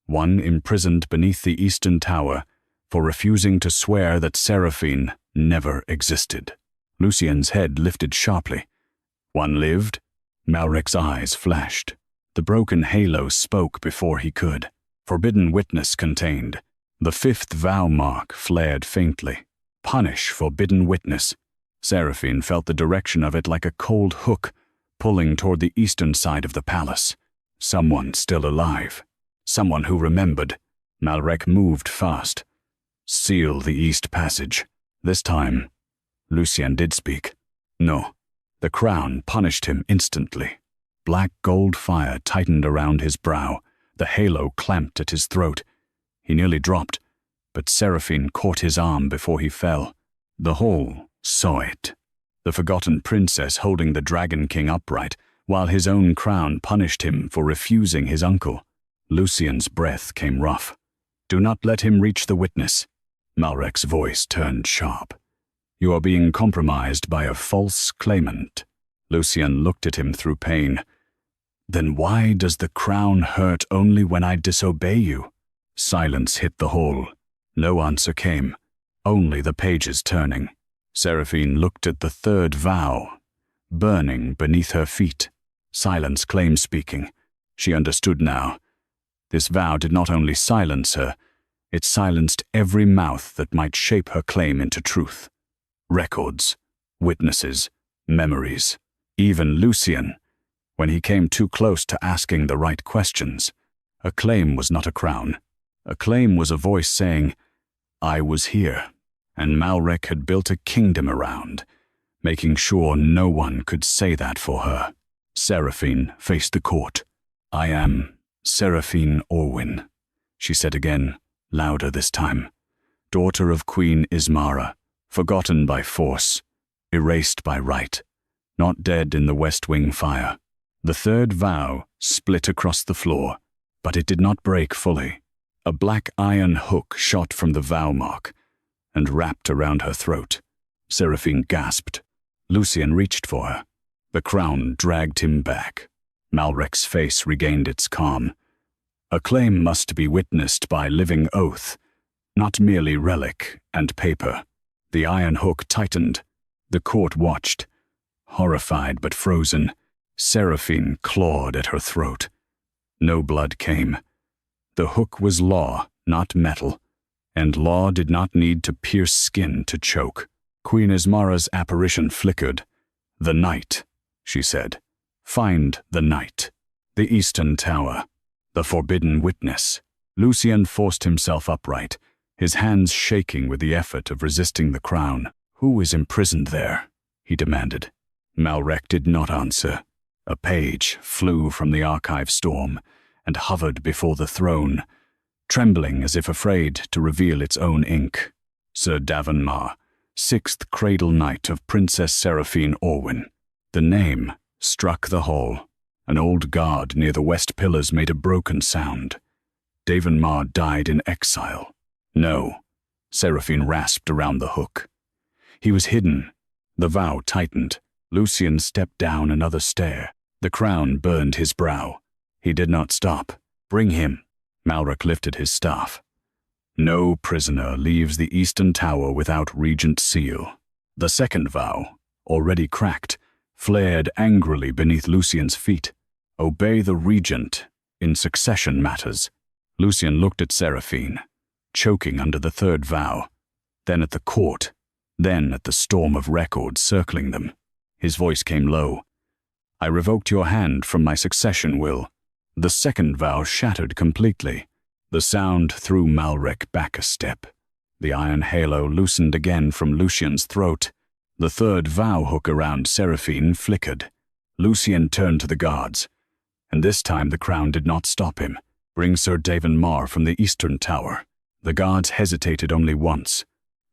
1 imprisoned beneath the Eastern Tower for refusing to swear that Seraphine never existed. Lucien's head lifted sharply. 1 lived? Malrek's eyes flashed. The broken halo spoke before he could. Forbidden witness contained. The 5th vow mark flared faintly. Punish forbidden witness. Seraphine felt the direction of it like a cold hook, pulling toward the eastern side of the palace. Someone still alive. Someone who remembered. Malrek moved fast. Seal the east passage. This time, Lucien did speak. No. The crown punished him instantly. Black gold fire tightened around his brow. The halo clamped at his throat. He nearly dropped, but Seraphine caught his arm before he fell. The hall saw it. The forgotten princess holding the Dragon King upright, while his own crown punished him for refusing his uncle. Lucien's breath came rough. Do not let him reach the witness. Malrek's voice turned sharp. You are being compromised by a false claimant. Lucien looked at him through pain. Then why does the crown hurt only when I disobey you? Silence hit the hall. No answer came, only the pages turning. Seraphine looked at the 3rd vow, burning beneath her feet. Silence claimed speaking. She understood now. This vow did not only silence her, it silenced every mouth that might shape her claim into truth. Records, witnesses, memories, even Lucien, when he came too close to asking the right questions. A claim was not a crown. A claim was a voice saying, I was here, and Malrek had built a kingdom around, making sure no one could say that for her. Seraphine faced the court. I am Seraphine Orwyn, she said again, louder this time. Daughter of Queen Ismara, forgotten by force, erased by right, not dead in the West Wing fire. The 3rd vow split across the floor, but it did not break fully. A black iron hook shot from the vow mark and wrapped around her throat. Seraphine gasped. Lucien reached for her. The crown dragged him back. Malrek's face regained its calm. A claim must be witnessed by living oath, not merely relic and paper. The iron hook tightened. The court watched. Horrified but frozen, Seraphine clawed at her throat. No blood came. The hook was law, not metal, and law did not need to pierce skin to choke. Queen Ismara's apparition flickered. The knight, she said. Find the knight. The Eastern Tower. The forbidden witness. Lucien forced himself upright, his hands shaking with the effort of resisting the crown. Who is imprisoned there? He demanded. Malrek did not answer. A page flew from the archive storm and hovered before the throne, trembling as if afraid to reveal its own ink. Sir Davonmar, 6th Cradle Knight of Princess Seraphine Orwyn. The name struck the hall. An old guard near the west pillars made a broken sound. Davonmar died in exile. No, Seraphine rasped around the hook. He was hidden. The vow tightened. Lucien stepped down another stair. The crown burned his brow. He did not stop. Bring him. Malrek lifted his staff. No prisoner leaves the Eastern Tower without regent seal. The 2nd vow, already cracked, flared angrily beneath Lucien's feet. Obey the regent in succession matters. Lucien looked at Seraphine, choking under the 3rd vow, then at the court, then at the storm of records circling them. His voice came low. I revoked your hand from my succession will. The 2nd vow shattered completely. The sound threw Malrek back a step. The iron halo loosened again from Lucien's throat. The 3rd vow hook around Seraphine flickered. Lucien turned to the guards, and this time the crown did not stop him. Bring Sir Davonmar from the Eastern Tower. The guards hesitated only once.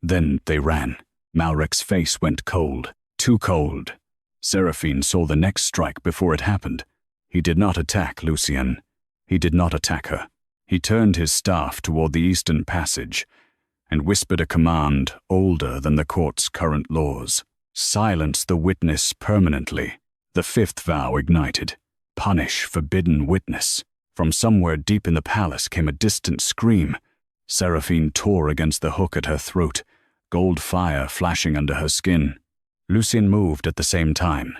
Then they ran. Malrek's face went cold, too cold. Seraphine saw the next strike before it happened. He did not attack Lucien. He did not attack her. He turned his staff toward the eastern passage and whispered a command older than the court's current laws. Silence the witness permanently. The fifth vow ignited. Punish forbidden witness. From somewhere deep in the palace came a distant scream. Seraphine tore against the hook at her throat, gold fire flashing under her skin. Lucien moved at the same time.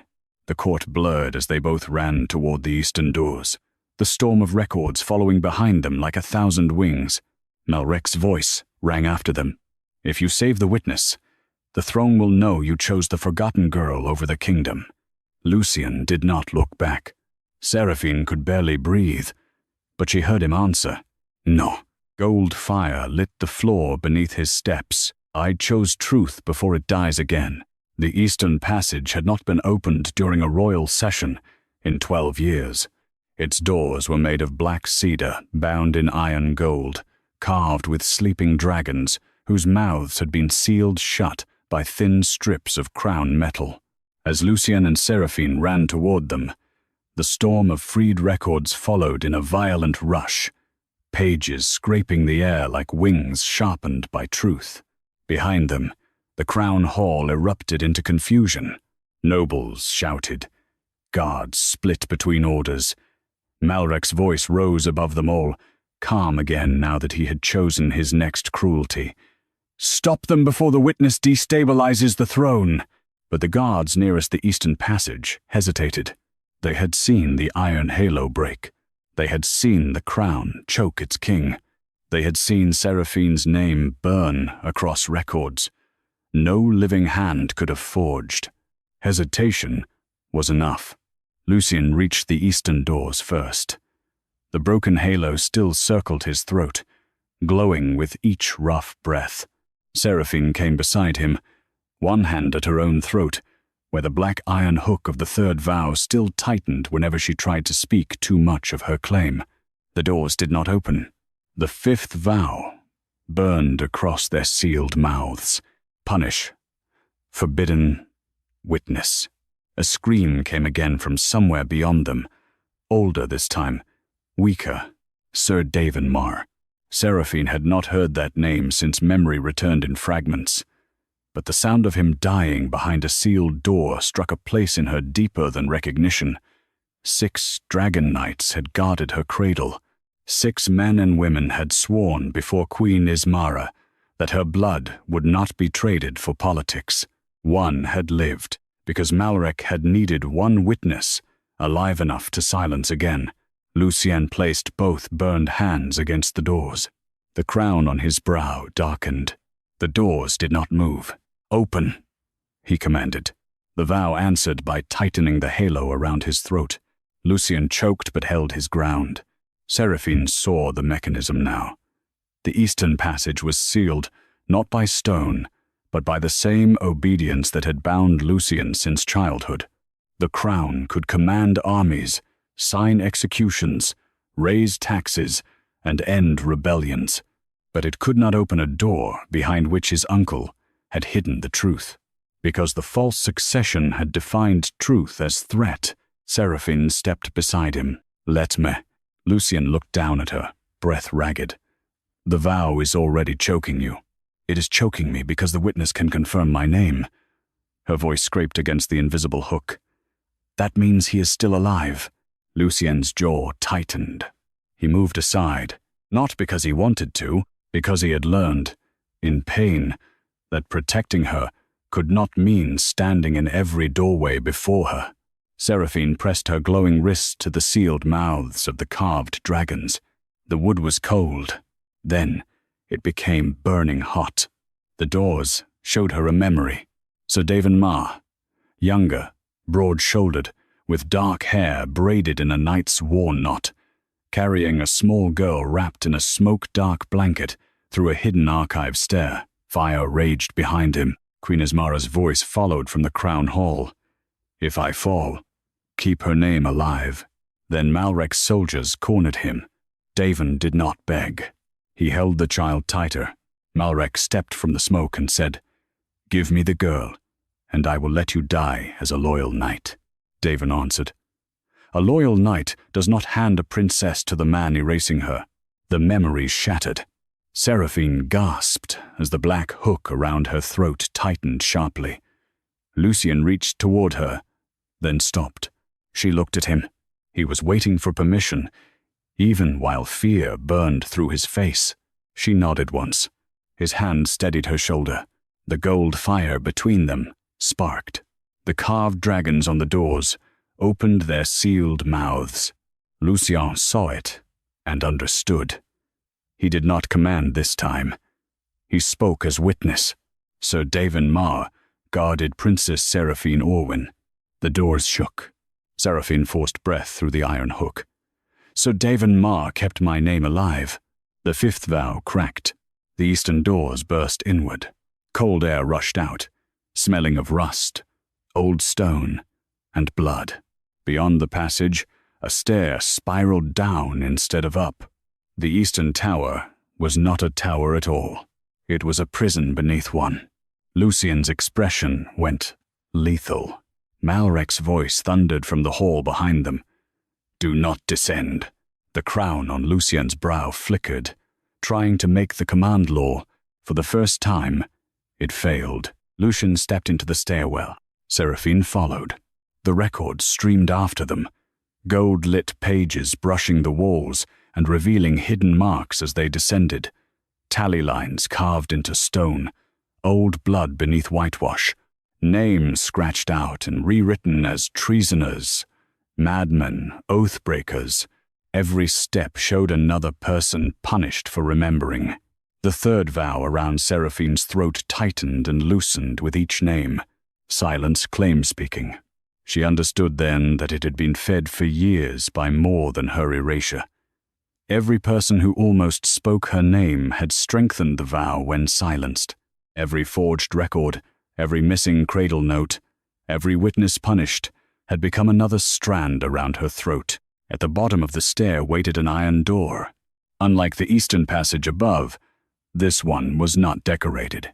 The court blurred as they both ran toward the eastern doors, the storm of records following behind them like 1,000 wings. Malrek's voice rang after them. If you save the witness, the throne will know you chose the forgotten girl over the kingdom. Lucien did not look back. Seraphine could barely breathe, but she heard him answer, "No." Gold fire lit the floor beneath his steps. I chose truth before it dies again. The eastern passage had not been opened during a royal session in 12 years. Its doors were made of black cedar, bound in iron gold, carved with sleeping dragons whose mouths had been sealed shut by thin strips of crown metal. As Lucien and Seraphine ran toward them, the storm of freed records followed in a violent rush, pages scraping the air like wings sharpened by truth. Behind them, the crown hall erupted into confusion. Nobles shouted. Guards split between orders. Malrek's voice rose above them all, calm again now that he had chosen his next cruelty. "Stop them before the witness destabilizes the throne." But the guards nearest the eastern passage hesitated. They had seen the iron halo break. They had seen the crown choke its king. They had seen Seraphine's name burn across records. No living hand could have forged. Hesitation was enough. Lucien reached the eastern doors first. The broken halo still circled his throat, glowing with each rough breath. Seraphine came beside him, one hand at her own throat, where the black iron hook of the third vow still tightened whenever she tried to speak too much of her claim. The doors did not open. The fifth vow burned across their sealed mouths. Punish. Forbidden witness. A scream came again from somewhere beyond them, older this time, weaker. Sir Davenmar. Seraphine had not heard that name since memory returned in fragments, but the sound of him dying behind a sealed door struck a place in her deeper than recognition. 6 dragon knights had guarded her cradle. 6 men and women had sworn before Queen Ismara that her blood would not be traded for politics. One had lived, because Malrek had needed one witness, alive enough to silence again. Lucien placed both burned hands against the doors. The crown on his brow darkened. The doors did not move. "Open," he commanded. The vow answered by tightening the halo around his throat. Lucien choked but held his ground. Seraphine saw the mechanism now. The eastern passage was sealed, not by stone, but by the same obedience that had bound Lucien since childhood. The crown could command armies, sign executions, raise taxes, and end rebellions, but it could not open a door behind which his uncle had hidden the truth. Because the false succession had defined truth as threat, Seraphine stepped beside him. "Let me." Lucien looked down at her, breath ragged. "The vow is already choking you. It is choking me because the witness can confirm my name." Her voice scraped against the invisible hook. "That means he is still alive." Lucien's jaw tightened. He moved aside, not because he wanted to, because he had learned, in pain, that protecting her could not mean standing in every doorway before her. Seraphine pressed her glowing wrists to the sealed mouths of the carved dragons. The wood was cold. Then it became burning hot. The doors showed her a memory. Sir Davenmar, younger, broad-shouldered, with dark hair braided in a knight's worn knot, carrying a small girl wrapped in a smoke-dark blanket through a hidden archive stair. Fire raged behind him. Queen Ismara's voice followed from the crown hall. "If I fall, keep her name alive." Then Malrek's soldiers cornered him. Daven did not beg. He held the child tighter. Malrek stepped from the smoke and said, "Give me the girl, and I will let you die as a loyal knight." Daven answered, "A loyal knight does not hand a princess to the man erasing her. The memories shattered. Seraphine gasped as the black hook around her throat tightened sharply. Lucien reached toward her, then stopped. She looked at him. He was waiting for permission, even while fear burned through his face. She nodded once. His hand steadied her shoulder. The gold fire between them sparked. The carved dragons on the doors opened their sealed mouths. Lucien saw it and understood. He did not command this time. He spoke as witness. Sir Daven Mar guarded Princess Seraphine Orwyn. The doors shook. Seraphine forced breath through the iron hook. Sir Daven Mar kept my name alive. The fifth vow cracked. The eastern doors burst inward. Cold air rushed out, smelling of rust, old stone, and blood. Beyond the passage, a stair spiraled down instead of up. The eastern tower was not a tower at all. It was a prison beneath one. Lucien's expression went lethal. Malrek's voice thundered from the hall behind them. "Do not descend." The crown on Lucien's brow flickered, trying to make the command law. For the first time, it failed. Lucien stepped into the stairwell. Seraphine followed. The records streamed after them, gold-lit pages brushing the walls and revealing hidden marks as they descended. Tally lines carved into stone, old blood beneath whitewash, names scratched out and rewritten as treasoners, madmen, oath-breakers. Every step showed another person punished for remembering. The third vow around Seraphine's throat tightened and loosened with each name. Silence claim-speaking. She understood then that it had been fed for years by more than her erasure. Every person who almost spoke her name had strengthened the vow when silenced. Every forged record, every missing cradle note, every witness punished, had become another strand around her throat. At the bottom of the stair waited an iron door. Unlike the eastern passage above, this one was not decorated.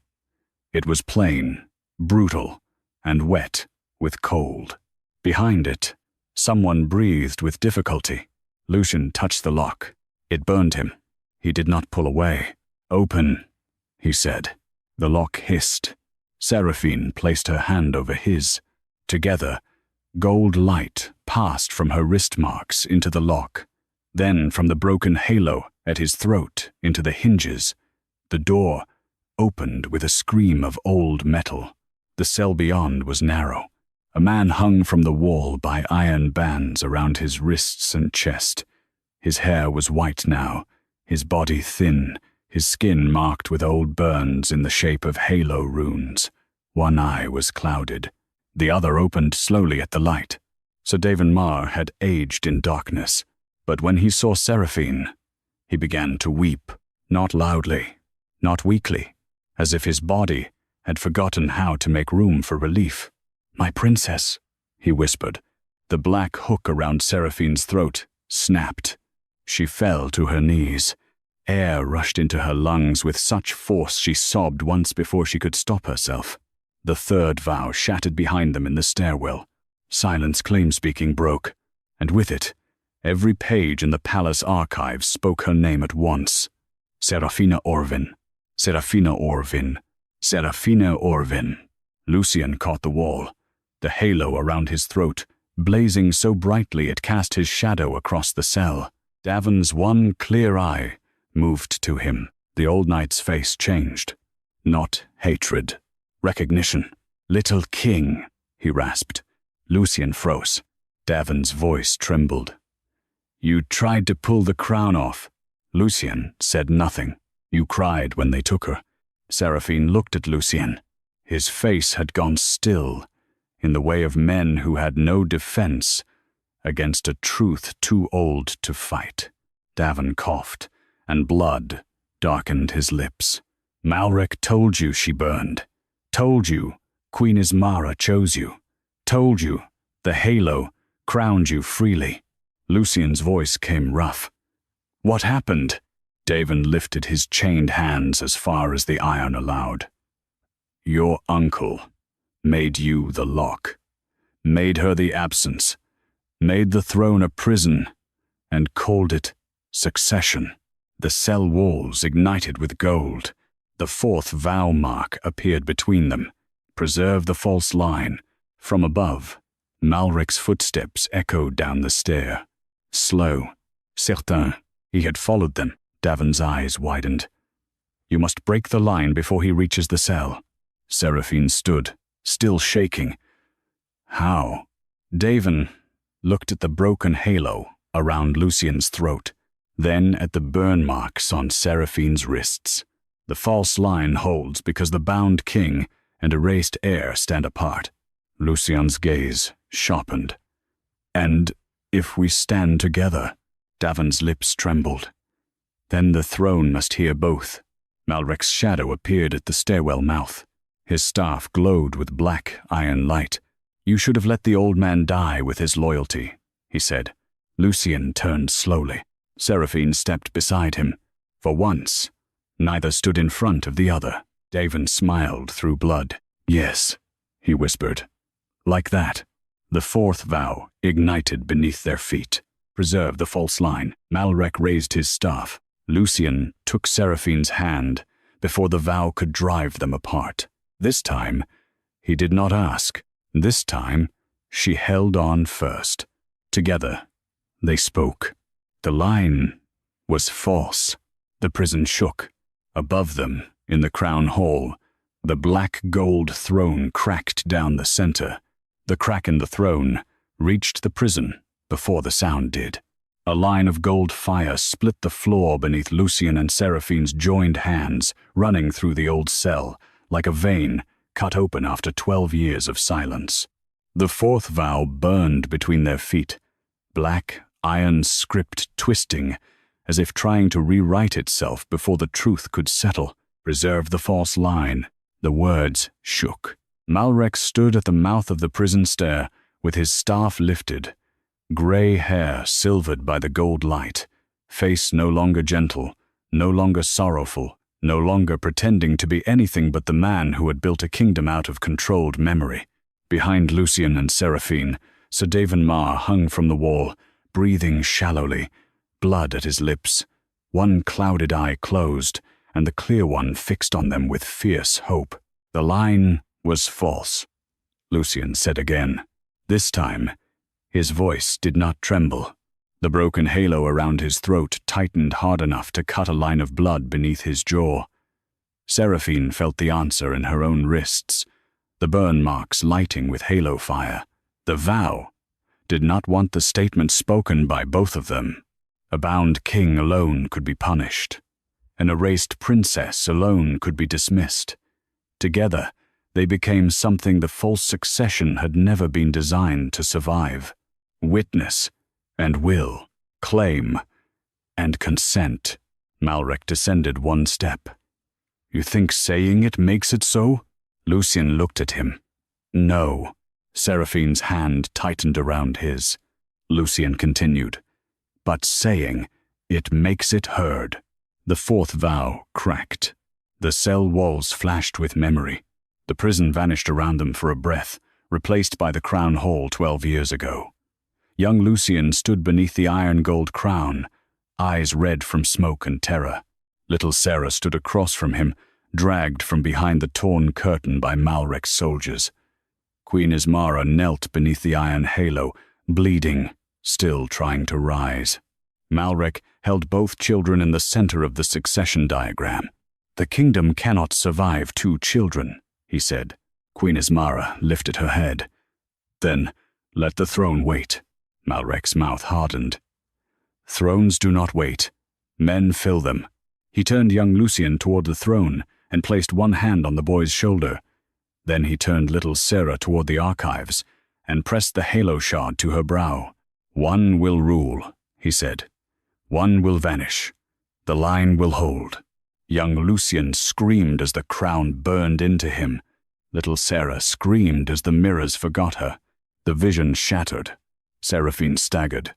It was plain, brutal, and wet with cold. Behind it, someone breathed with difficulty. Lucien touched the lock. It burned him. He did not pull away. "Open," he said. The lock hissed. Seraphine placed her hand over his. Together, gold light passed from her wrist marks into the lock, then from the broken halo at his throat into the hinges. The door opened with a scream of old metal. The cell beyond was narrow. A man hung from the wall by iron bands around his wrists and chest. His hair was white now, his body thin, his skin marked with old burns in the shape of halo runes. One eye was clouded. The other opened slowly at the light. Sir Daven Mar had aged in darkness, but when he saw Seraphine, he began to weep, not loudly, not weakly, as if his body had forgotten how to make room for relief. "My princess," he whispered. The black hook around Seraphine's throat snapped. She fell to her knees. Air rushed into her lungs with such force she sobbed once before she could stop herself. The third vow shattered behind them in the stairwell. Silence claim-speaking broke, and with it, every page in the palace archives spoke her name at once. Seraphine Orwyn. Seraphine Orwyn. Seraphine Orwyn. Lucien caught the wall, the halo around his throat, blazing so brightly it cast his shadow across the cell. Daven's one clear eye moved to him. The old knight's face changed. Not hatred. Recognition. "Little king," he rasped. Lucien froze. Daven's voice trembled. "You tried to pull the crown off." Lucien said nothing. "You cried when they took her." Seraphine looked at Lucien. His face had gone still, in the way of men who had no defense against a truth too old to fight. Daven coughed, and blood darkened his lips. "Malrek told you she burned. Told you Queen Ismara chose you. Told you the halo crowned you freely." Lucien's voice came rough. "What happened?" Daven lifted his chained hands as far as the iron allowed. "Your uncle made you the lock, made her the absence, made the throne a prison, and called it succession." The cell walls ignited with gold. The fourth vow mark appeared between them. Preserve the false line. From above, Malric's footsteps echoed down the stair. Slow, certain. He had followed them. Davon's eyes widened. You must break the line before he reaches the cell. Seraphine stood, still shaking. How? Davon looked at the broken halo around Lucien's throat, then at the burn marks on Seraphine's wrists. The false line holds because the bound king and erased heir stand apart. Lucien's gaze sharpened. And if we stand together? Davon's lips trembled. Then the throne must hear both. Malric's shadow appeared at the stairwell mouth. His staff glowed with black iron light. You should have let the old man die with his loyalty, he said. Lucien turned slowly. Seraphine stepped beside him. For once, neither stood in front of the other. Davon smiled through blood. Yes, he whispered. Like that. The fourth vow ignited beneath their feet. Preserve the false line. Malric raised his staff. Lucien took Seraphine's hand before the vow could drive them apart. This time, he did not ask. This time, she held on first. Together, they spoke. The line was false. The prison shook. Above them, in the crown hall, the black gold throne cracked down the center. The crack in the throne reached the prison before the sound did. A line of gold fire split the floor beneath Lucien and Seraphine's joined hands, running through the old cell, like a vein cut open after 12 years of silence. The fourth vow burned between their feet, black iron script twisting, as if trying to rewrite itself before the truth could settle. Preserve the false line. The words shook. Malric stood at the mouth of the prison stair, with his staff lifted, gray hair silvered by the gold light, face no longer gentle, no longer sorrowful, no longer pretending to be anything but the man who had built a kingdom out of controlled memory. Behind Lucien and Seraphine, Sir Davon Mar hung from the wall, breathing shallowly, blood at his lips, one clouded eye closed, and the clear one fixed on them with fierce hope. The line was false, Lucien said again. This time, his voice did not tremble. The broken halo around his throat tightened hard enough to cut a line of blood beneath his jaw. Seraphine felt the answer in her own wrists, the burn marks lighting with halo fire. The vow did not want the statement spoken by both of them. A bound king alone could be punished. An erased princess alone could be dismissed. Together, they became something the false succession had never been designed to survive. Witness and will, claim and consent. Malric descended one step. You think saying it makes it so? Lucien looked at him. No. Seraphine's hand tightened around his. Lucien continued. But saying it makes it heard. The fourth vow cracked. The cell walls flashed with memory. The prison vanished around them for a breath, replaced by the crown hall 12 years ago. Young Lucien stood beneath the iron-gold crown, eyes red from smoke and terror. Little Sarah stood across from him, dragged from behind the torn curtain by Malric's soldiers. Queen Ismara knelt beneath the iron halo, bleeding, still trying to rise. Malric held both children in the center of the succession diagram. The kingdom cannot survive 2 children, he said. Queen Ismara lifted her head. Then, let the throne wait. Malric's mouth hardened. Thrones do not wait. Men fill them. He turned young Lucien toward the throne and placed one hand on the boy's shoulder. Then he turned little Sarah toward the archives and pressed the halo shard to her brow. One will rule, he said. One will vanish. The line will hold. Young Lucien screamed as the crown burned into him. Little Sarah screamed as the mirrors forgot her. The vision shattered. Seraphine staggered.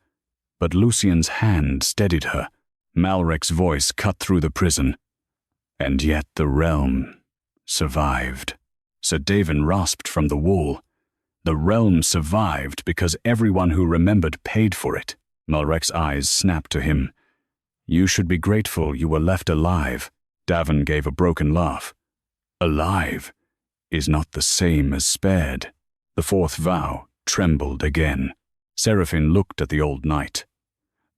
But Lucien's hand steadied her. Malric's voice cut through the prison. And yet the realm survived. Sir Davon rasped from the wall. The realm survived because everyone who remembered paid for it. Malric's eyes snapped to him. You should be grateful you were left alive. Davin gave a broken laugh. Alive is not the same as spared. The fourth vow trembled again. Seraphine looked at the old knight,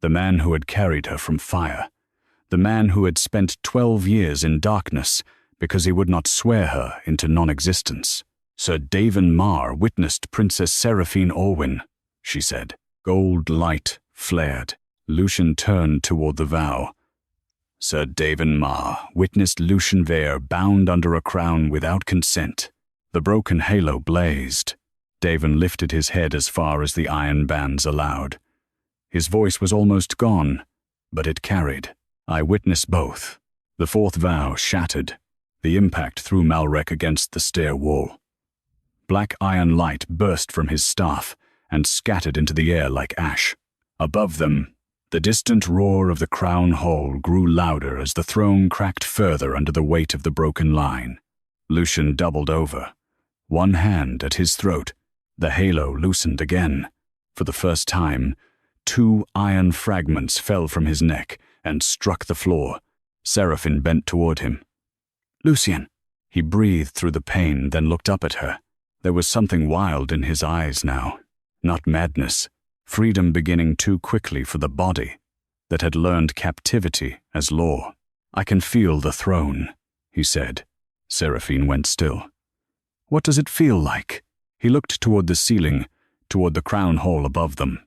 the man who had carried her from fire, the man who had spent 12 years in darkness because he would not swear her into non-existence. Sir Davin Mar witnessed Princess Seraphine Orwyn, she said. Gold light flared. Lucien turned toward the vow. Sir Davin Mar witnessed Lucien Veyr bound under a crown without consent. The broken halo blazed. Davin lifted his head as far as the iron bands allowed. His voice was almost gone, but it carried. I witnessed both. The fourth vow shattered. The impact threw Malrek against the stair wall. Black iron light burst from his staff and scattered into the air like ash. Above them, the distant roar of the crown hall grew louder as the throne cracked further under the weight of the broken line. Lucien doubled over, one hand at his throat. The halo loosened again. For the first time, 2 iron fragments fell from his neck and struck the floor. Seraphine bent toward him. Lucien. He breathed through the pain, then looked up at her. There was something wild in his eyes now. Not madness. Freedom beginning too quickly for the body that had learned captivity as law. I can feel the throne, he said. Seraphine went still. What does it feel like? He looked toward the ceiling, toward the crown hall above them.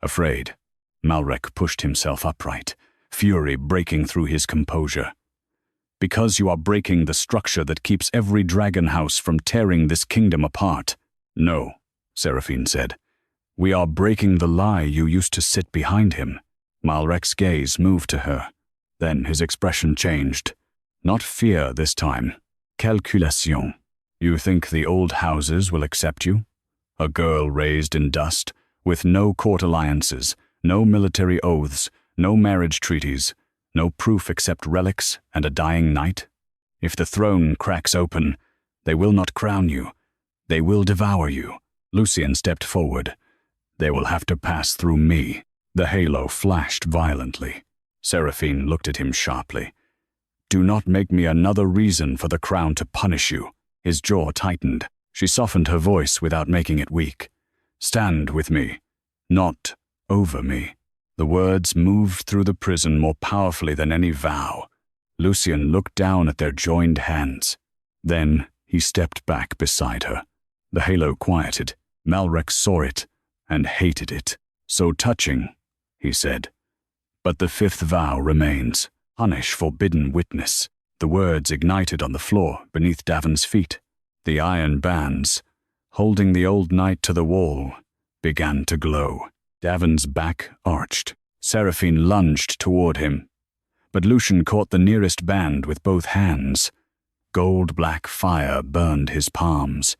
Afraid, Malrek pushed himself upright, fury breaking through his composure. Because you are breaking the structure that keeps every dragon house from tearing this kingdom apart. No, Seraphine said. We are breaking the lie you used to sit behind him. Malrek's gaze moved to her. Then his expression changed. Not fear this time. Calculation. You think the old houses will accept you? A girl raised in dust, with no court alliances, no military oaths, no marriage treaties, no proof except relics and a dying knight? If the throne cracks open, they will not crown you. They will devour you. Lucien stepped forward. They will have to pass through me. The halo flashed violently. Seraphine looked at him sharply. Do not make me another reason for the crown to punish you. His jaw tightened. She softened her voice without making it weak. Stand with me, not over me. The words moved through the prison more powerfully than any vow. Lucien looked down at their joined hands. Then he stepped back beside her. The halo quieted. Malrek saw it and hated it. So touching, he said. But the fifth vow remains. Punish forbidden witness. The words ignited on the floor beneath Davin's feet. The iron bands, holding the old knight to the wall, began to glow. Davin's back arched. Seraphine lunged toward him. But Lucien caught the nearest band with both hands. Gold-black fire burned his palms.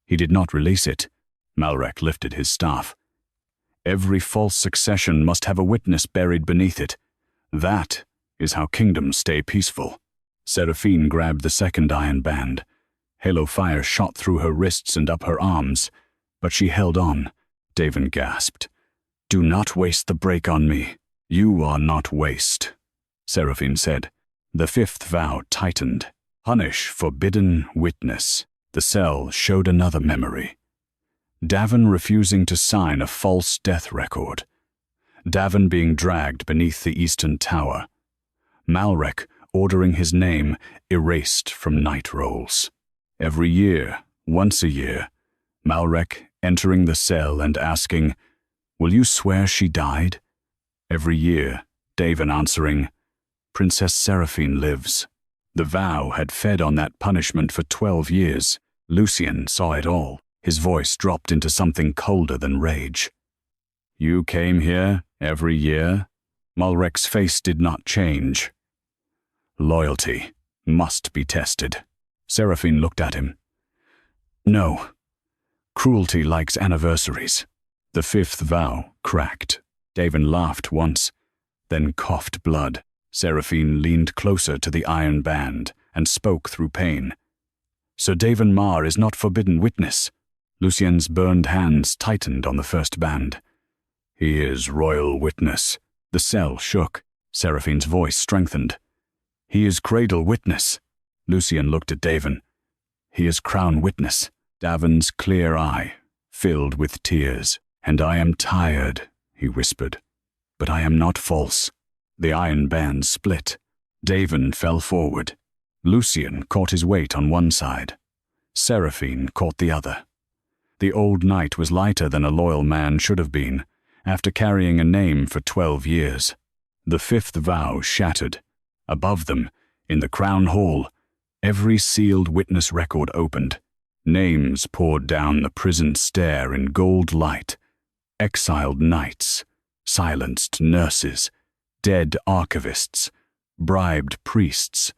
He did not release it. Malrek lifted his staff. Every false succession must have a witness buried beneath it. That is how kingdoms stay peaceful. Seraphine grabbed the second iron band. Halo fire shot through her wrists and up her arms, but she held on. Davin gasped. Do not waste the break on me. You are not waste, Seraphine said. The fifth vow tightened. Punish forbidden witness. The cell showed another memory. Davin refusing to sign a false death record. Davin being dragged beneath the eastern tower. Malrek ordering his name erased from night rolls. Every year, once a year, Malrek entering the cell and asking, Will you swear she died? Every year, Davin answering, Princess Seraphine lives. The vow had fed on that punishment for 12 years. Lucien saw it all. His voice dropped into something colder than rage. You came here every year? Malrek's face did not change. Loyalty must be tested. Seraphine looked at him. No. Cruelty likes anniversaries. The fifth vow cracked. Davin laughed once, then coughed blood. Seraphine leaned closer to the iron band and spoke through pain. Sir Davin Mar is not forbidden witness. Lucien's burned hands tightened on the first band. He is royal witness. The cell shook. Seraphine's voice strengthened. "He is cradle witness." Lucien looked at Davin. "He is crown witness." Davin's clear eye filled with tears. "And I am tired," he whispered. "But I am not false." The iron band split. Davin fell forward. Lucien caught his weight on one side. Seraphine caught the other. The old knight was lighter than a loyal man should have been, after carrying a name for 12 years. The fifth vow shattered. Above them, in the crown hall, every sealed witness record opened. Names poured down the prison stair in gold light. Exiled knights, silenced nurses, dead archivists, bribed priests,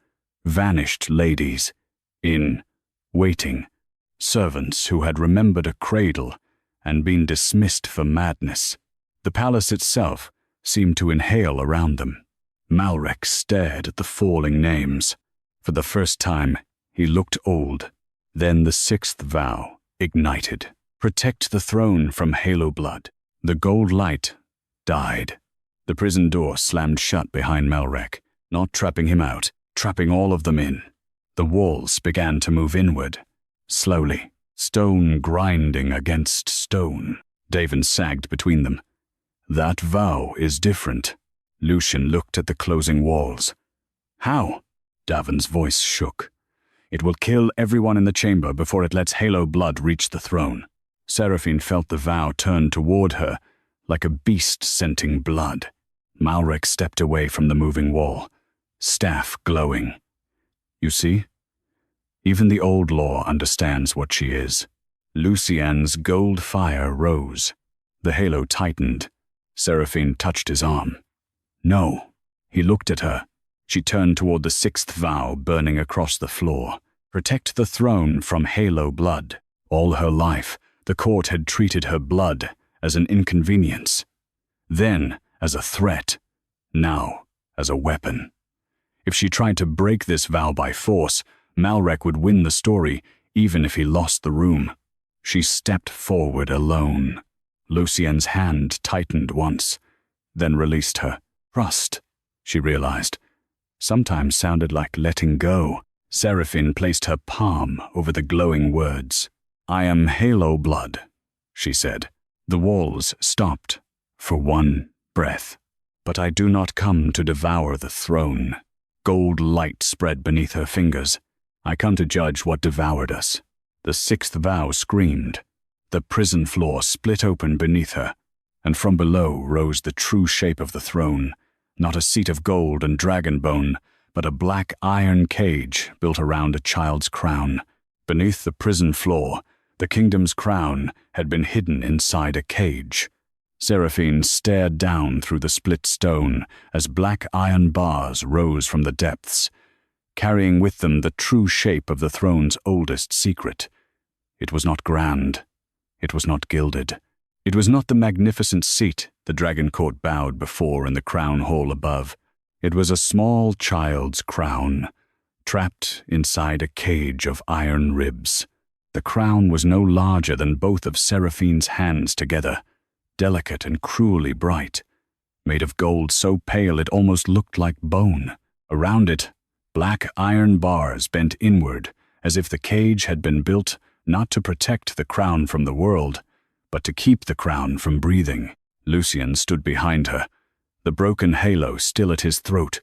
vanished ladies, in waiting, servants who had remembered a cradle and been dismissed for madness. The palace itself seemed to inhale around them. Malrek stared at the falling names. For the first time, he looked old. Then the sixth vow ignited. Protect the throne from halo blood. The gold light died. The prison door slammed shut behind Malrek, not trapping him out, trapping all of them in. The walls began to move inward, slowly, stone grinding against stone. Davin sagged between them. "That vow is different." Lucien looked at the closing walls. "How?" Davin's voice shook. "It will kill everyone in the chamber before it lets halo blood reach the throne." Seraphine felt the vow turn toward her, like a beast scenting blood. Malrek stepped away from the moving wall, staff glowing. "You see? Even the old law understands what she is." Lucien's gold fire rose. The halo tightened. Seraphine touched his arm. "No." He looked at her. She turned toward the sixth vow burning across the floor. Protect the throne from halo blood. All her life, the court had treated her blood as an inconvenience. Then as a threat. Now as a weapon. If she tried to break this vow by force, Malrek would win the story, even if he lost the room. She stepped forward alone. Lucien's hand tightened once, then released her. Trust, she realized, sometimes sounded like letting go. Seraphine placed her palm over the glowing words. "I am halo blood," she said. The walls stopped for one breath. "But I do not come to devour the throne." Gold light spread beneath her fingers. "I come to judge what devoured us." The sixth vow screamed. The prison floor split open beneath her, and from below rose the true shape of the throne, not a seat of gold and dragon bone, but a black iron cage built around a child's crown. Beneath the prison floor, the kingdom's crown had been hidden inside a cage. Seraphine stared down through the split stone as black iron bars rose from the depths, carrying with them the true shape of the throne's oldest secret. It was not grand. It was not gilded. It was not the magnificent seat the dragon court bowed before in the crown hall above. It was a small child's crown, trapped inside a cage of iron ribs. The crown was no larger than both of Seraphine's hands together, delicate and cruelly bright, made of gold so pale it almost looked like bone. Around it, black iron bars bent inward, as if the cage had been built not to protect the crown from the world, but to keep the crown from breathing. Lucien stood behind her, the broken halo still at his throat,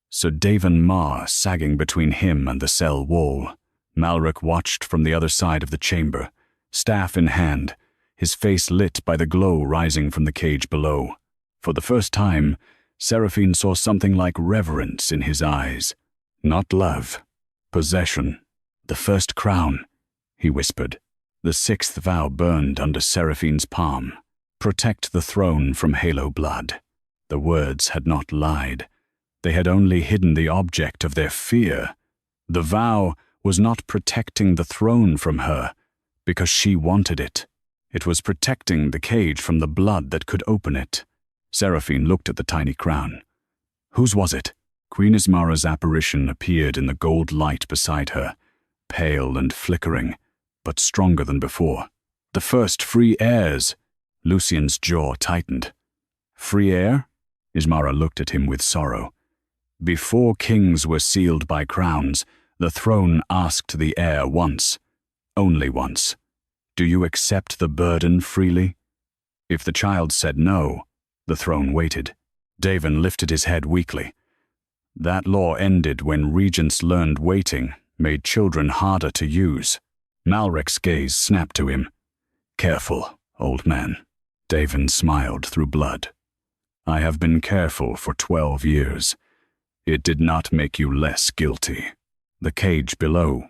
Sir Davin Marr sagging between him and the cell wall. Malrek watched from the other side of the chamber, staff in hand, his face lit by the glow rising from the cage below. For the first time, Seraphine saw something like reverence in his eyes. Not love, possession. "The first crown," he whispered. The sixth vow burned under Seraphine's palm. "Protect the throne from halo blood." The words had not lied. They had only hidden the object of their fear. The vow was not protecting the throne from her because she wanted it. It was protecting the cage from the blood that could open it. Seraphine looked at the tiny crown. Whose was it? Queen Ismara's apparition appeared in the gold light beside her, pale and flickering, but stronger than before. "The first free heirs." Lucien's jaw tightened. "Free heir?" Ismara looked at him with sorrow. Before kings were sealed by crowns, the throne asked the heir once, only once, "Do you accept the burden freely?" If the child said no, the throne waited. Davin lifted his head weakly. That law ended when regents learned waiting made children harder to use. Malrek's gaze snapped to him. "Careful, old man." Davin smiled through blood. "I have been careful for 12 years. It did not make you less guilty." The cage below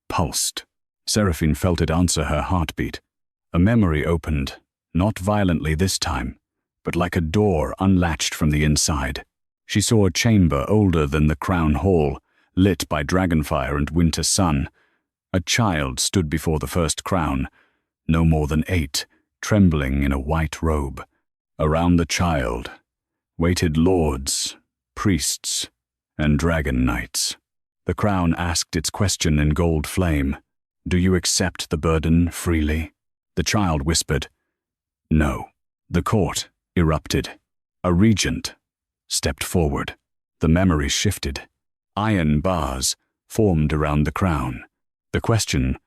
pulsed. Seraphine felt it answer her heartbeat. A memory opened, not violently this time, but like a door unlatched from the inside. She saw a chamber older than the crown hall, lit by dragonfire and winter sun. A child stood before the first crown, no more than 8, trembling in a white robe. Around the child waited lords, priests, and dragon knights. The crown asked its question in gold flame. "Do you accept the burden freely?" The child whispered, "No." The court erupted. A regent stepped forward. The memory shifted. Iron bars formed around the crown. The question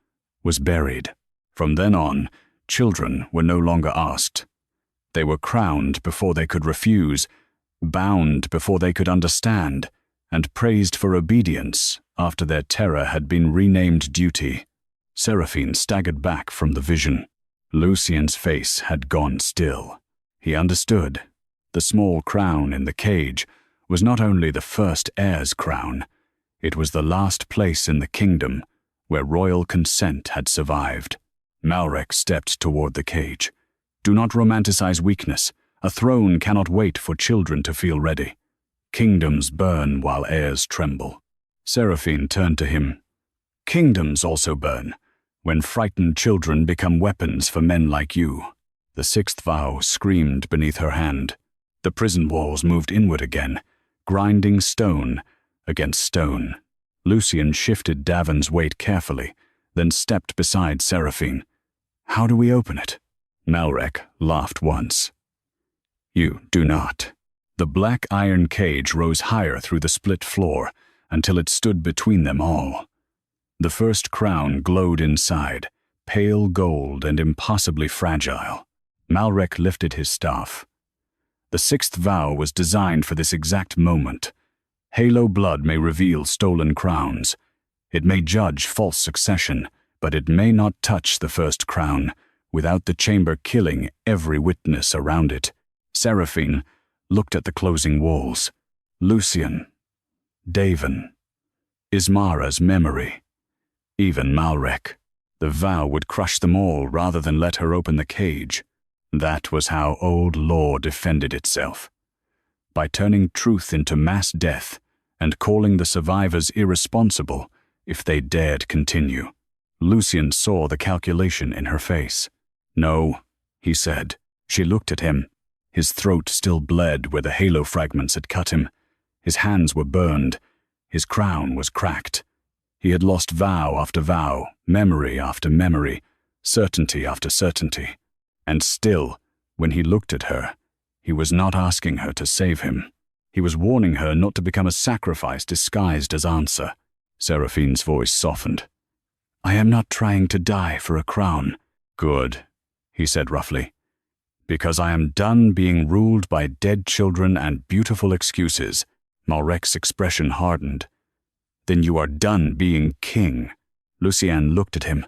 was buried. From then on, children were no longer asked. They were crowned before they could refuse, bound before they could understand, and praised for obedience after their terror had been renamed duty. Seraphine staggered back from the vision. Lucien's face had gone still. He understood. The small crown in the cage was not only the first heir's crown, it was the last place in the kingdom where royal consent had survived. Malrek stepped toward the cage. "Do not romanticize weakness. A throne cannot wait for children to feel ready. Kingdoms burn while heirs tremble." Seraphine turned to him. "Kingdoms also burn, when frightened children become weapons for men like you." The 6th vow screamed beneath her hand. The prison walls moved inward again, grinding stone against stone. Lucien shifted Davin's weight carefully, then stepped beside Seraphine. "How do we open it?" Malrek laughed once. "You do not." The black iron cage rose higher through the split floor until it stood between them all. The first crown glowed inside, pale gold and impossibly fragile. Malrek lifted his staff. The 6th vow was designed for this exact moment. Halo blood may reveal stolen crowns. It may judge false succession, but it may not touch the first crown without the chamber killing every witness around it. Seraphine looked at the closing walls. Lucien, Davin, Ismara's memory, even Malrek. The vow would crush them all rather than let her open the cage. That was how old law defended itself. By turning truth into mass death and calling the survivors irresponsible if they dared continue. Lucien saw the calculation in her face. "No," he said. She looked at him. His throat still bled where the halo fragments had cut him. His hands were burned. His crown was cracked. He had lost vow after vow, memory after memory, certainty after certainty. And still, when he looked at her, he was not asking her to save him. He was warning her not to become a sacrifice disguised as answer. Seraphine's voice softened. "I am not trying to die for a crown." "Good," he said roughly. "Because I am done being ruled by dead children and beautiful excuses." Malrek's expression hardened. "Then you are done being king." Lucien looked at him.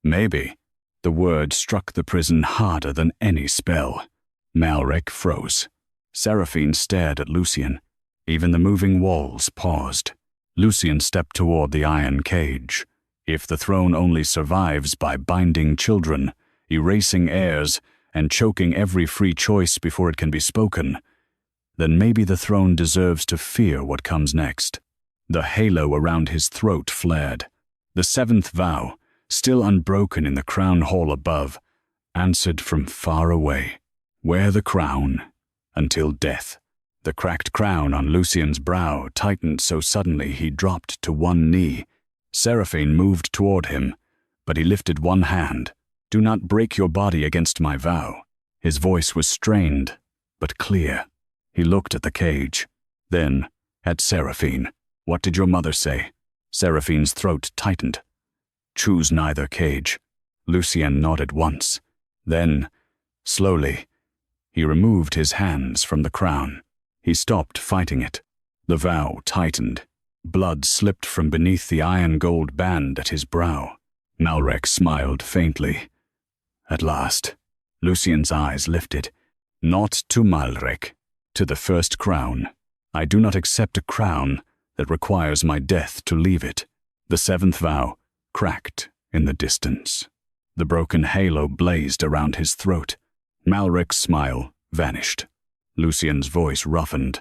"Maybe." The word struck the prison harder than any spell. Malrek froze. Seraphine stared at Lucien. Even the moving walls paused. Lucien stepped toward the iron cage. If the throne only survives by binding children, erasing heirs, and choking every free choice before it can be spoken, then maybe the throne deserves to fear what comes next. The halo around his throat flared. The 7th vow, still unbroken in the crown hall above, answered from far away. "Wear the crown until death." The cracked crown on Lucien's brow tightened so suddenly he dropped to one knee. Seraphine moved toward him, but he lifted one hand. "Do not break your body against my vow." His voice was strained, but clear. He looked at the cage, then at Seraphine. "What did your mother say?" Seraphine's throat tightened. "Choose neither cage." Lucien nodded once. Then, slowly, he removed his hands from the crown. He stopped fighting it. The vow tightened. Blood slipped from beneath the iron gold band at his brow. Malrek smiled faintly. At last, Lucien's eyes lifted. "Not to Malrek, to the first crown. I do not accept a crown that requires my death to leave it." The seventh vow cracked in the distance. The broken halo blazed around his throat. Malrek's smile vanished. Lucien's voice roughened.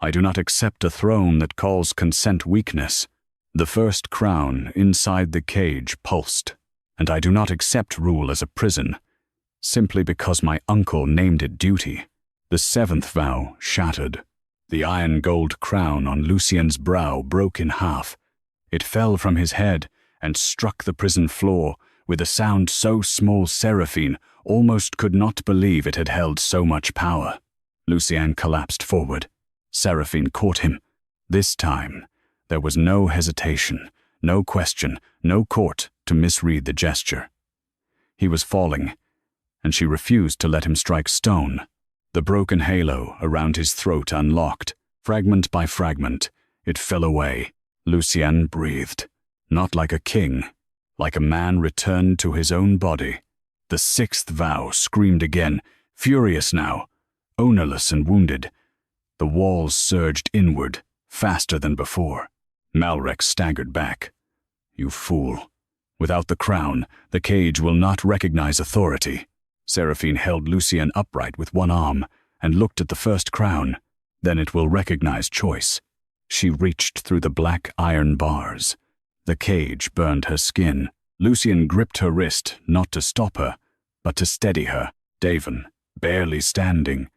"I do not accept a throne that calls consent weakness." The first crown inside the cage pulsed. "And I do not accept rule as a prison, simply because my uncle named it duty." The seventh vow shattered. The iron gold crown on Lucien's brow broke in half. It fell from his head and struck the prison floor with a sound so small Seraphine almost could not believe it had held so much power. Lucien collapsed forward. Seraphine caught him. This time, there was no hesitation, no question, no court to misread the gesture. He was falling, and she refused to let him strike stone. The broken halo around his throat unlocked. Fragment by fragment, it fell away. Lucien breathed, not like a king, like a man returned to his own body. The sixth vow screamed again, furious now, ownerless and wounded. The walls surged inward, faster than before. Malrek staggered back. "You fool. Without the crown, the cage will not recognize authority." Seraphine held Lucien upright with one arm and looked at the first crown. "Then it will recognize choice." She reached through the black iron bars. The cage burned her skin. Lucien gripped her wrist, not to stop her, but to steady her. Davon, barely standing,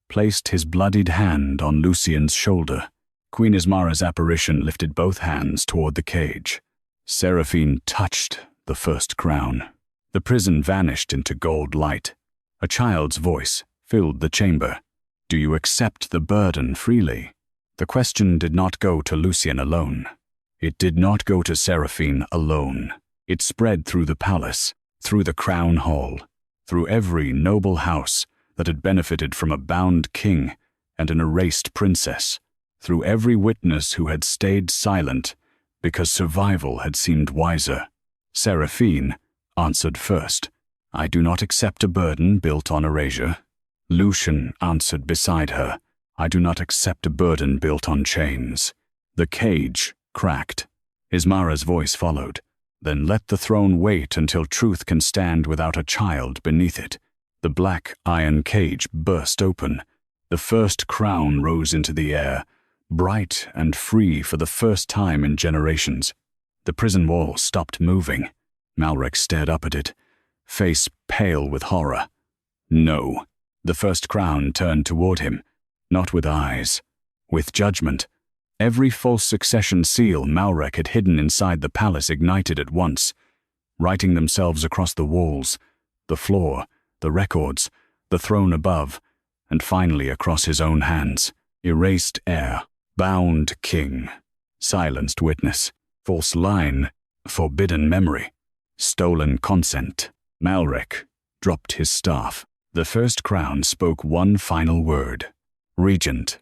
placed his bloodied hand on Lucien's shoulder. Queen Ismara's apparition lifted both hands toward the cage. Seraphine touched the first crown. The prison vanished into gold light. A child's voice filled the chamber. "Do you accept the burden freely?" The question did not go to Lucien alone. It did not go to Seraphine alone. It spread through the palace, through the crown hall, through every noble house that had benefited from a bound king and an erased princess, through every witness who had stayed silent because survival had seemed wiser. Seraphine answered first. "I do not accept a burden built on erasure." Lucien answered beside her. "I do not accept a burden built on chains." The cage cracked. Ismara's voice followed. "Then let the throne wait until truth can stand without a child beneath it." The black iron cage burst open. The first crown rose into the air, bright and free for the first time in generations. The prison wall stopped moving. Malrek stared up at it, face pale with horror. "No." The first crown turned toward him, not with eyes, with judgment. Every false succession seal Malrek had hidden inside the palace ignited at once, writing themselves across the walls, the floor, the records, the throne above, and finally across his own hands. Erased heir, bound king, silenced witness, false line, forbidden memory, stolen consent. Malrek dropped his staff. The first crown spoke one final word. Regent.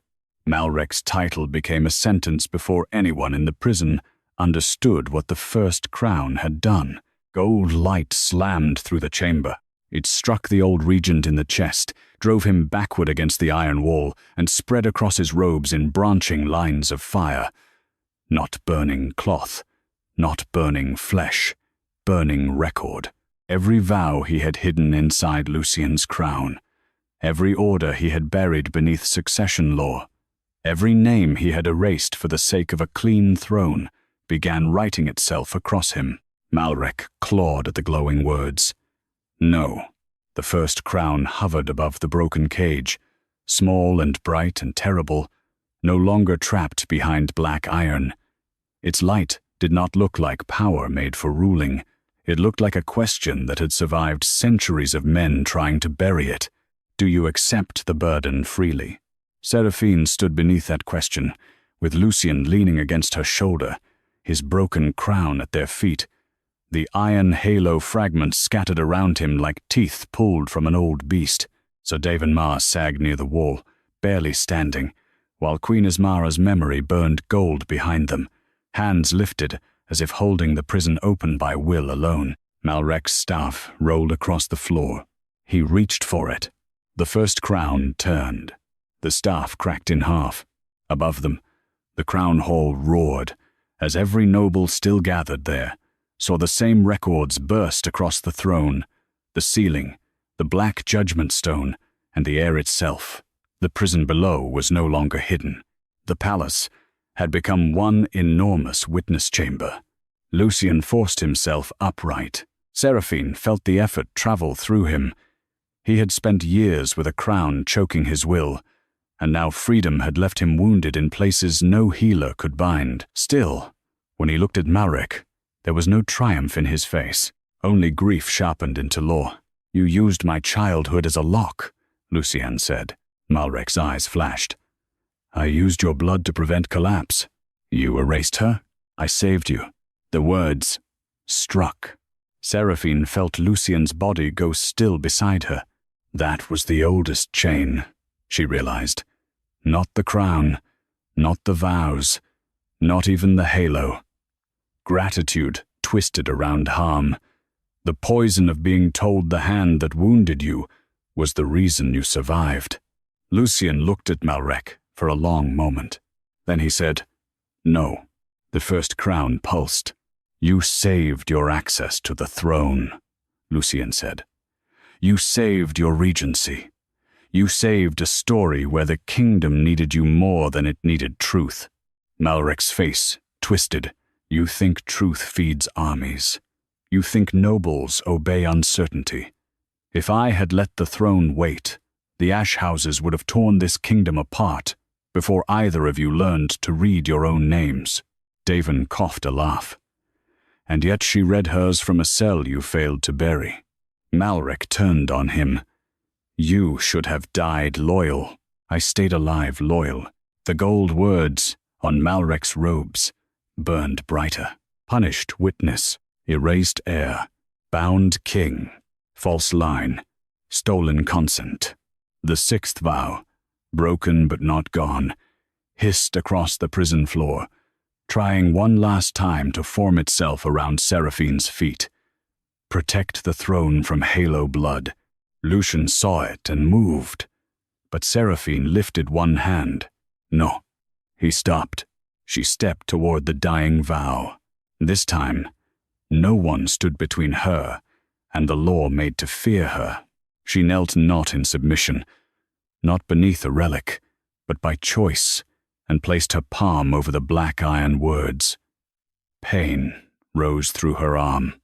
Malrek's title became a sentence before anyone in the prison understood what the first crown had done. Gold light slammed through the chamber. It struck the old regent in the chest, drove him backward against the iron wall, and spread across his robes in branching lines of fire. Not burning cloth, not burning flesh, burning record. Every vow he had hidden inside Lucien's crown, every order he had buried beneath succession law, every name he had erased for the sake of a clean throne, began writing itself across him. Malrek clawed at the glowing words. No. The first crown hovered above the broken cage, small and bright and terrible, no longer trapped behind black iron. Its light did not look like power made for ruling. It looked like a question that had survived centuries of men trying to bury it. "Do you accept the burden freely?" Seraphine stood beneath that question, with Lucien leaning against her shoulder, his broken crown at their feet, the iron halo fragments scattered around him like teeth pulled from an old beast. Sir David Marr sagged near the wall, barely standing, while Queen Ismara's memory burned gold behind them, hands lifted as if holding the prison open by will alone. Malrek's staff rolled across the floor. He reached for it. The first crown turned. The staff cracked in half. Above them, the crown hall roared, as every noble still gathered there saw the same records burst across the throne, the ceiling, the black judgment stone, and the air itself. The prison below was no longer hidden. The palace had become one enormous witness chamber. Lucien forced himself upright. Seraphine felt the effort travel through him. He had spent years with a crown choking his will, and now freedom had left him wounded in places no healer could bind. Still, when he looked at Malrek, there was no triumph in his face, only grief sharpened into law. "You used my childhood as a lock," Lucien said. Malrek's eyes flashed. "I used your blood to prevent collapse. You erased her. I saved you." The words struck. Seraphine felt Lucien's body go still beside her. That was the oldest chain, she realized. Not the crown, not the vows, not even the halo. Gratitude twisted around harm. The poison of being told the hand that wounded you was the reason you survived. Lucien looked at Malrek for a long moment. Then he said, "No." The first crown pulsed. "You saved your access to the throne," Lucien said. "You saved your regency. You saved a story where the kingdom needed you more than it needed truth." Malrek's face twisted. "You think truth feeds armies. You think nobles obey uncertainty. If I had let the throne wait, the ash houses would have torn this kingdom apart before either of you learned to read your own names." Davin coughed a laugh. "And yet she read hers from a cell you failed to bury." Malrek turned on him. "You should have died loyal." "I stayed alive loyal." The gold words on Malrek's robes burned brighter. "Punished witness, erased heir, bound king, false line, stolen consent." The sixth vow, broken but not gone, hissed across the prison floor, trying one last time to form itself around Seraphine's feet. Protect the throne from halo blood. Lucien saw it and moved, but Seraphine lifted one hand. No. He stopped. She stepped toward the dying vow. This time, no one stood between her and the law made to fear her. She knelt not in submission, not beneath a relic, but by choice, and placed her palm over the black iron words. Pain rose through her arm,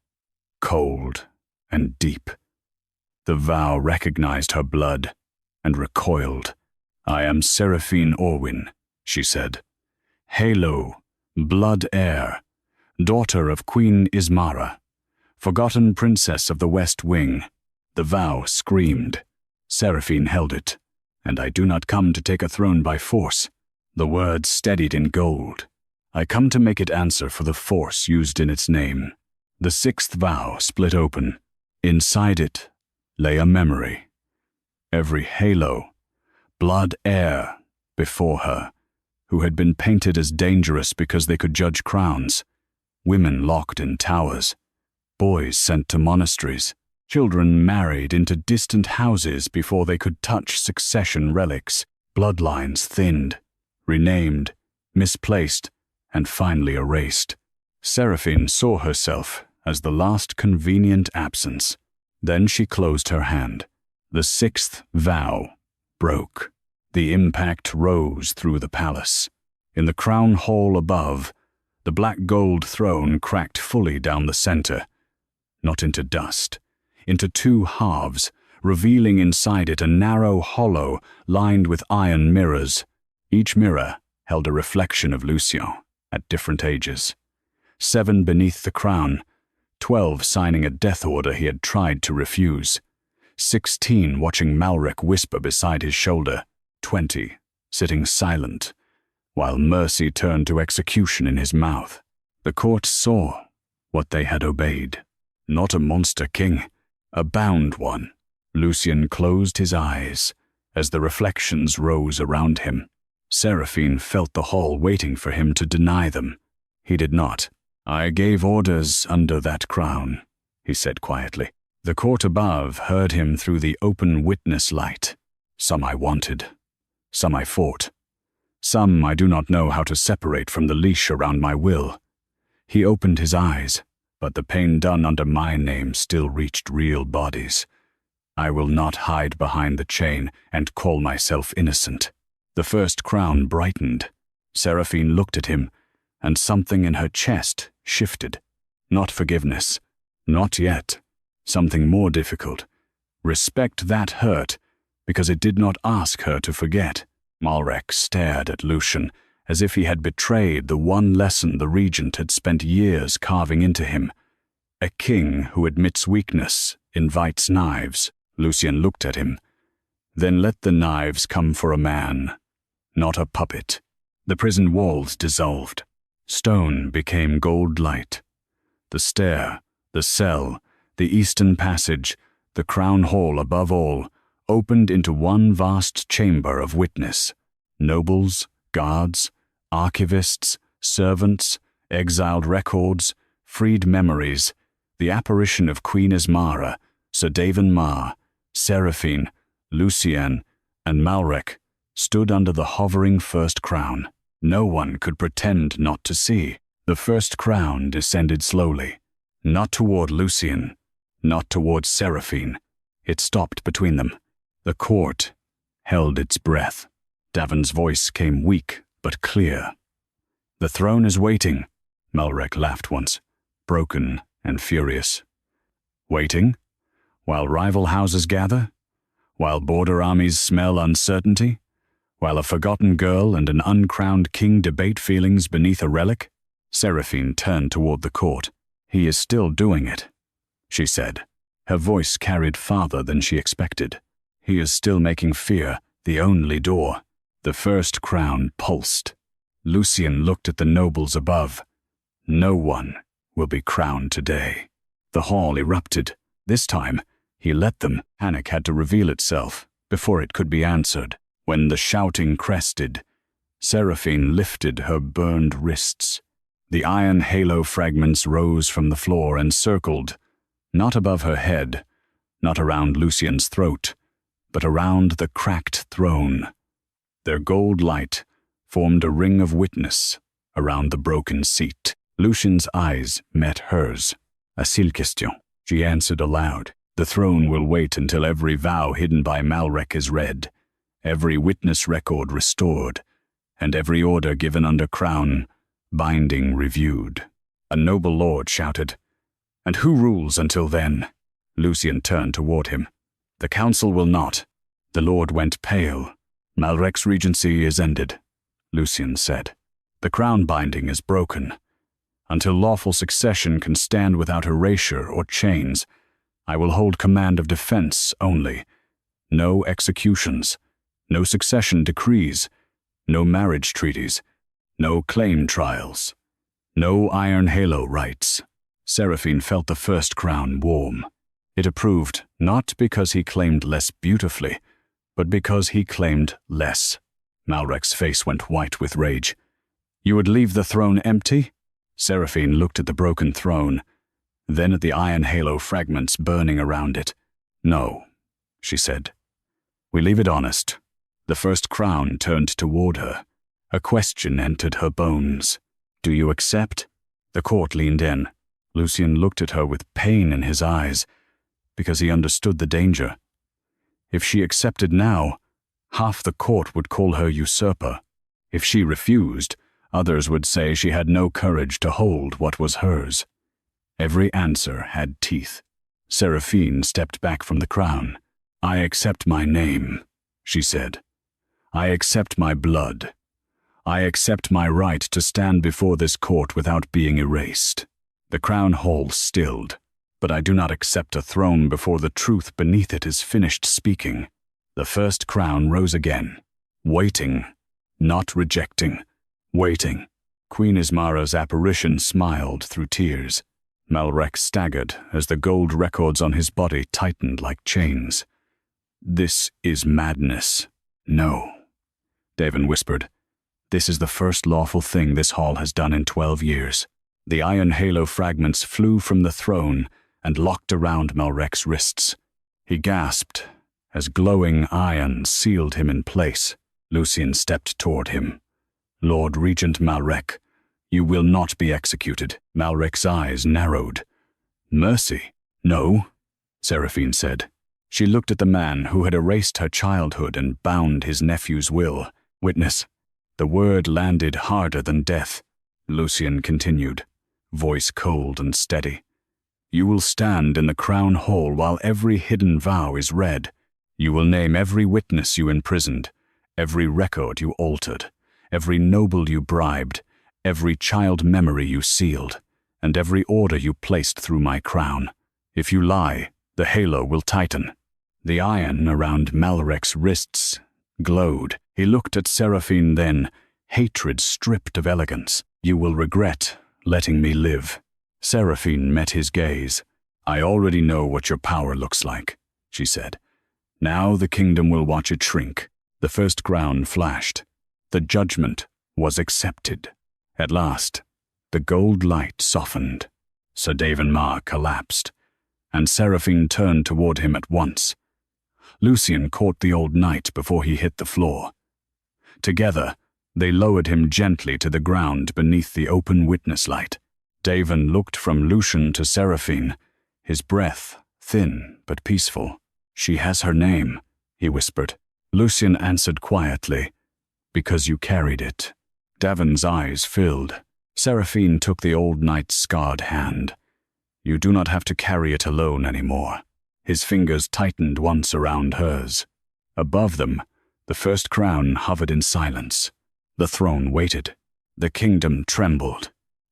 cold and deep. The vow recognized her blood and recoiled. "I am Seraphine Orwyn," she said. "Halo, blood heir, daughter of Queen Ismara, forgotten princess of the West Wing." The vow screamed. Seraphine held it. "And I do not come to take a throne by force." The words steadied in gold. "I come to make it answer for the force used in its name." The sixth vow split open. Inside it lay a memory. Every halo, blood heir before her, who had been painted as dangerous because they could judge crowns, women locked in towers, boys sent to monasteries, children married into distant houses before they could touch succession relics, bloodlines thinned, renamed, misplaced, and finally erased. Seraphine saw herself as the last convenient absence. Then she closed her hand. The sixth vow broke. The impact rose through the palace. In the crown hall above, the black gold throne cracked fully down the center, not into dust, into two halves, revealing inside it a narrow hollow lined with iron mirrors. Each mirror held a reflection of Lucien at different ages. 7 beneath the crown, 12 signing a death order he had tried to refuse, 16 watching Malrek whisper beside his shoulder, 20 sitting silent, while mercy turned to execution in his mouth. The court saw what they had obeyed. Not a monster king, a bound one. Lucien closed his eyes as the reflections rose around him. Seraphine felt the hall waiting for him to deny them. He did not. "I gave orders under that crown," he said quietly. The court above heard him through the open witness light. "Some I wanted, some I fought. Some I do not know how to separate from the leash around my will." He opened his eyes, but the pain done under my name still reached real bodies. "I will not hide behind the chain and call myself innocent." The first crown brightened. Seraphine looked at him, and something in her chest shifted. Not forgiveness. Not yet. Something more difficult. Respect that hurt, because it did not ask her to forget. Malrek stared at Lucien, as if he had betrayed the one lesson the regent had spent years carving into him. A king who admits weakness invites knives. Lucien looked at him. "Then let the knives come for a man, not a puppet." The prison walls dissolved. Stone became gold light. The stair, the cell, the eastern passage, the crown hall above all, opened into one vast chamber of witness. Nobles, guards, archivists, servants, exiled records, freed memories, the apparition of Queen Ismara, Sir Daven Mar, Seraphine, Lucien, and Malrek stood under the hovering first crown. No one could pretend not to see. The first crown descended slowly, not toward Lucien, not toward Seraphine. It stopped between them. The court held its breath. Daven's voice came weak but clear. "The throne is waiting," Malrek laughed once, broken and furious. "Waiting? While rival houses gather? While border armies smell uncertainty? While a forgotten girl and an uncrowned king debate feelings beneath a relic?" Seraphine turned toward the court. "He is still doing it," she said. Her voice carried farther than she expected. "He is still making fear the only door." The first crown pulsed. Lucien looked at the nobles above. No one will be crowned today. The hall erupted. This time, he let them. Panic had to reveal itself before it could be answered. When the shouting crested, Seraphine lifted her burned wrists. The iron halo fragments rose from the floor and circled, not above her head, not around Lucien's throat, but around the cracked throne. Their gold light formed a ring of witness around the broken seat. Lucien's eyes met hers. "A seule question," she answered aloud. "The throne will wait until every vow hidden by Malrek is read, every witness record restored, and every order given under crown binding reviewed." A noble lord shouted, "And who rules until then?" Lucien turned toward him. "The council will not." The lord went pale. "Malrek's regency is ended," Lucien said. "The crown binding is broken. Until lawful succession can stand without erasure or chains, I will hold command of defense only. No executions, no succession decrees, no marriage treaties, no claim trials, no iron halo rights." Seraphine felt the first crown warm. It approved not because he claimed less beautifully, but because he claimed less. Malrek's face went white with rage. "You would leave the throne empty?" Seraphine looked at the broken throne, then at the iron halo fragments burning around it. "No," she said. "We leave it honest." The first crown turned toward her. A question entered her bones. "Do you accept?" The court leaned in. Lucien looked at her with pain in his eyes, because he understood the danger. If she accepted now, half the court would call her usurper. If she refused, others would say she had no courage to hold what was hers. Every answer had teeth. Seraphine stepped back from the crown. "I accept my name," she said. "I accept my blood. I accept my right to stand before this court without being erased." The crown hall stilled. "But I do not accept a throne before the truth beneath it is finished speaking." The first crown rose again, waiting not rejecting, waiting. Queen Ismara's apparition smiled through tears. Malrek staggered as the gold records on his body tightened like chains. "This is madness." "No," Davin whispered. "This is the first lawful thing this hall has done in 12 years. The iron halo fragments flew from the throne and locked around Malrek's wrists. He gasped as glowing iron sealed him in place. Lucien stepped toward him. "Lord Regent Malrek, you will not be executed." Malrek's eyes narrowed. "Mercy? No," Seraphine said. She looked at the man who had erased her childhood and bound his nephew's will. "Witness." The word landed harder than death. Lucien continued, voice cold and steady. "You will stand in the crown hall while every hidden vow is read. You will name every witness you imprisoned, every record you altered, every noble you bribed, every child memory you sealed, and every order you placed through my crown. If you lie, the halo will tighten." The iron around Malrek's wrists glowed. He looked at Seraphine then, hatred stripped of elegance. "You will regret letting me live." Seraphine met his gaze. "I already know what your power looks like," she said. "Now the kingdom will watch it shrink." The first crown flashed. The judgment was accepted. At last, the gold light softened. Sir Davin Mar collapsed, and Seraphine turned toward him at once. Lucien caught the old knight before he hit the floor. Together, they lowered him gently to the ground beneath the open witness light. Davin looked from Lucien to Seraphine, his breath thin but peaceful. "She has her name," he whispered. Lucien answered quietly, "Because you carried it." Davin's eyes filled. Seraphine took the old knight's scarred hand. "You do not have to carry it alone anymore." His fingers tightened once around hers. Above them, the first crown hovered in silence. The throne waited. The kingdom trembled.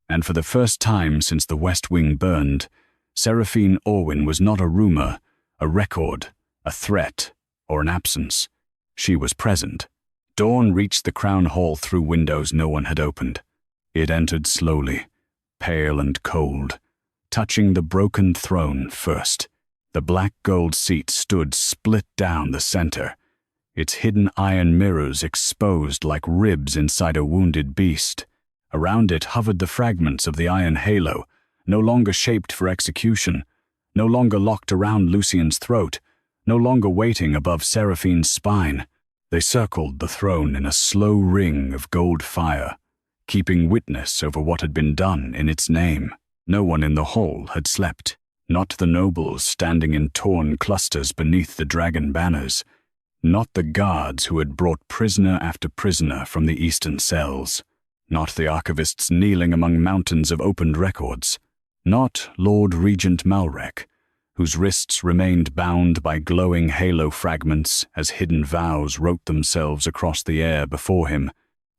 And for the first time since the West Wing burned, Seraphine Orwyn was not a rumor, a record, a threat, or an absence. She was present. Dawn reached the crown hall through windows no one had opened. It entered slowly, pale and cold, touching the broken throne first. The black gold seat stood split down the center, its hidden iron mirrors exposed like ribs inside a wounded beast. Around it hovered the fragments of the iron halo, no longer shaped for execution, no longer locked around Lucien's throat, no longer waiting above Seraphine's spine. They circled the throne in a slow ring of gold fire, keeping witness over what had been done in its name. No one in the hall had slept. Not the nobles standing in torn clusters beneath the dragon banners, not the guards who had brought prisoner after prisoner from the eastern cells, not the archivists kneeling among mountains of opened records, not Lord Regent Malrek, whose wrists remained bound by glowing halo fragments as hidden vows wrote themselves across the air before him,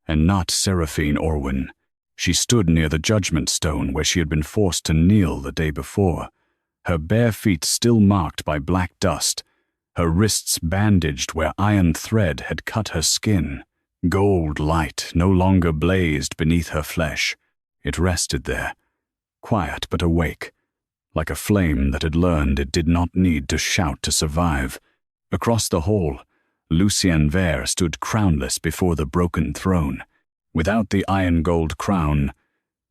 and not Seraphine Orwyn. She stood near the judgment stone where she had been forced to kneel the day before, her bare feet still marked by black dust, her wrists bandaged where iron thread had cut her skin. Gold light no longer blazed beneath her flesh. It rested there, quiet but awake, like a flame that had learned it did not need to shout to survive. Across the hall, Lucien Veyr stood crownless before the broken throne. Without the iron gold crown,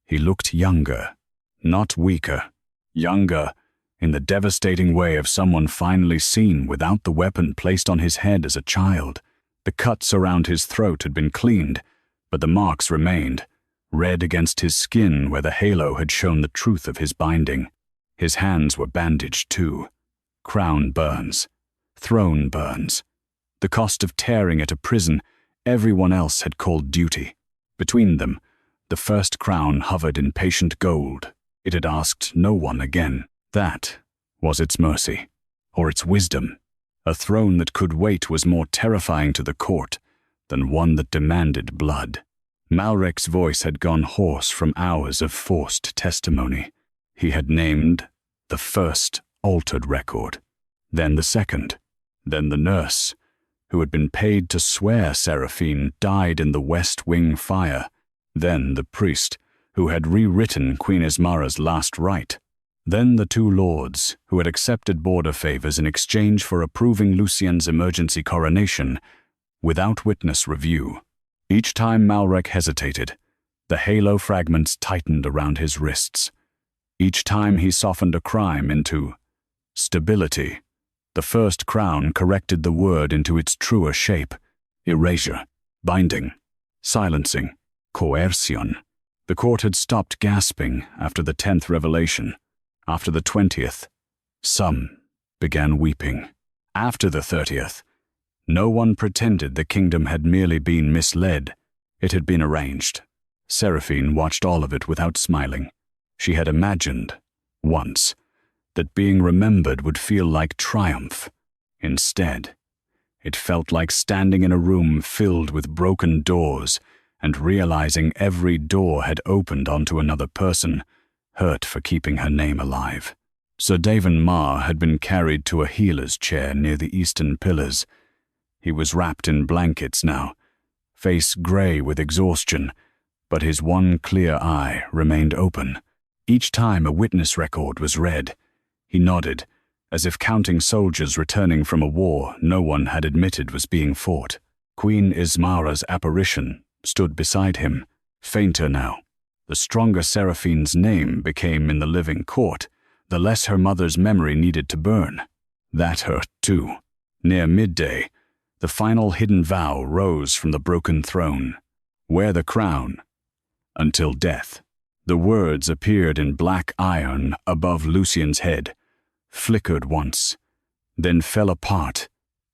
he looked younger, not weaker. Younger, in the devastating way of someone finally seen without the weapon placed on his head as a child. The cuts around his throat had been cleaned, but the marks remained, red against his skin where the halo had shown the truth of his binding. His hands were bandaged too. Crown burns. Throne burns. The cost of tearing at a prison everyone else had called duty. Between them, the first crown hovered in patient gold. It had asked no one again. That was its mercy, or its wisdom. A throne that could wait was more terrifying to the court than one that demanded blood. Malrek's voice had gone hoarse from hours of forced testimony. He had named the first altered record, then the second, then the nurse, who had been paid to swear Seraphine, died in the West Wing fire. Then the priest, who had rewritten Queen Ismara's last rite. Then the two lords, who had accepted border favors in exchange for approving Lucien's emergency coronation, without witness review. Each time Malrek hesitated, the halo fragments tightened around his wrists. Each time he softened a crime into stability. The first crown corrected the word into its truer shape: erasure, binding, silencing, coercion. The court had stopped gasping after the 10th revelation. After the 20th, some began weeping. After the 30th, no one pretended the kingdom had merely been misled. It had been arranged. Seraphine watched all of it without smiling. She had imagined, once, that being remembered would feel like triumph. Instead, it felt like standing in a room filled with broken doors and realizing every door had opened onto another person, hurt for keeping her name alive. Sir Daven Mar had been carried to a healer's chair near the eastern pillars. He was wrapped in blankets now, face gray with exhaustion, but his one clear eye remained open. Each time a witness record was read, he nodded, as if counting soldiers returning from a war no one had admitted was being fought. Queen Ismara's apparition stood beside him, fainter now. The stronger Seraphine's name became in the living court, the less her mother's memory needed to burn. That hurt, too. Near midday, the final hidden vow rose from the broken throne. Wear the crown until death. The words appeared in black iron above Lucien's head, flickered once, then fell apart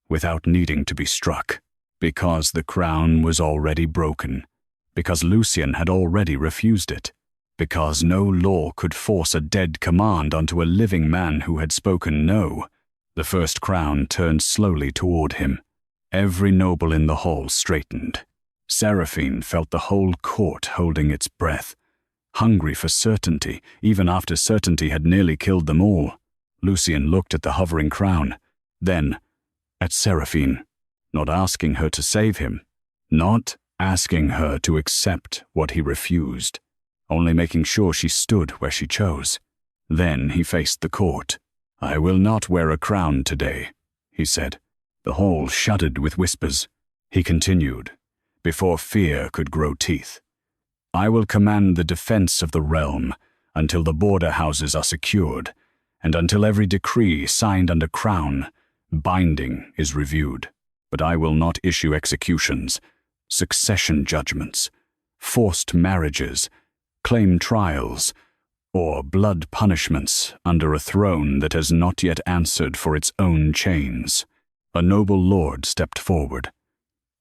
without needing to be struck. Because the crown was already broken. Because Lucien had already refused it. Because no law could force a dead command onto a living man who had spoken no. The first crown turned slowly toward him. Every noble in the hall straightened. Seraphine felt the whole court holding its breath, hungry for certainty, even after certainty had nearly killed them all. Lucien looked at the hovering crown, then at Seraphine, not asking her to save him, not asking her to accept what he refused, only making sure she stood where she chose. Then he faced the court. "I will not wear a crown today," he said. The hall shuddered with whispers. He continued, before fear could grow teeth. "I will command the defense of the realm until the border houses are secured, and until every decree signed under crown, binding, is reviewed. But I will not issue executions, succession judgments, forced marriages, claim trials, or blood punishments under a throne that has not yet answered for its own chains." A noble lord stepped forward.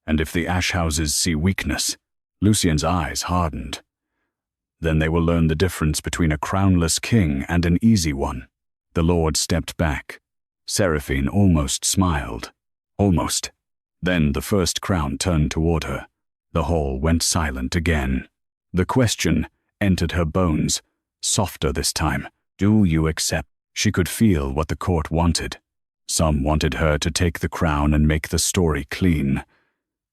"And if the ash houses see weakness," Lucien's eyes hardened, "then they will learn the difference between a crownless king and an easy one." The lord stepped back. Seraphine almost smiled. Almost. Then the first crown turned toward her. The hall went silent again. The question entered her bones, softer this time. "Do you accept?" She could feel what the court wanted. Some wanted her to take the crown and make the story clean.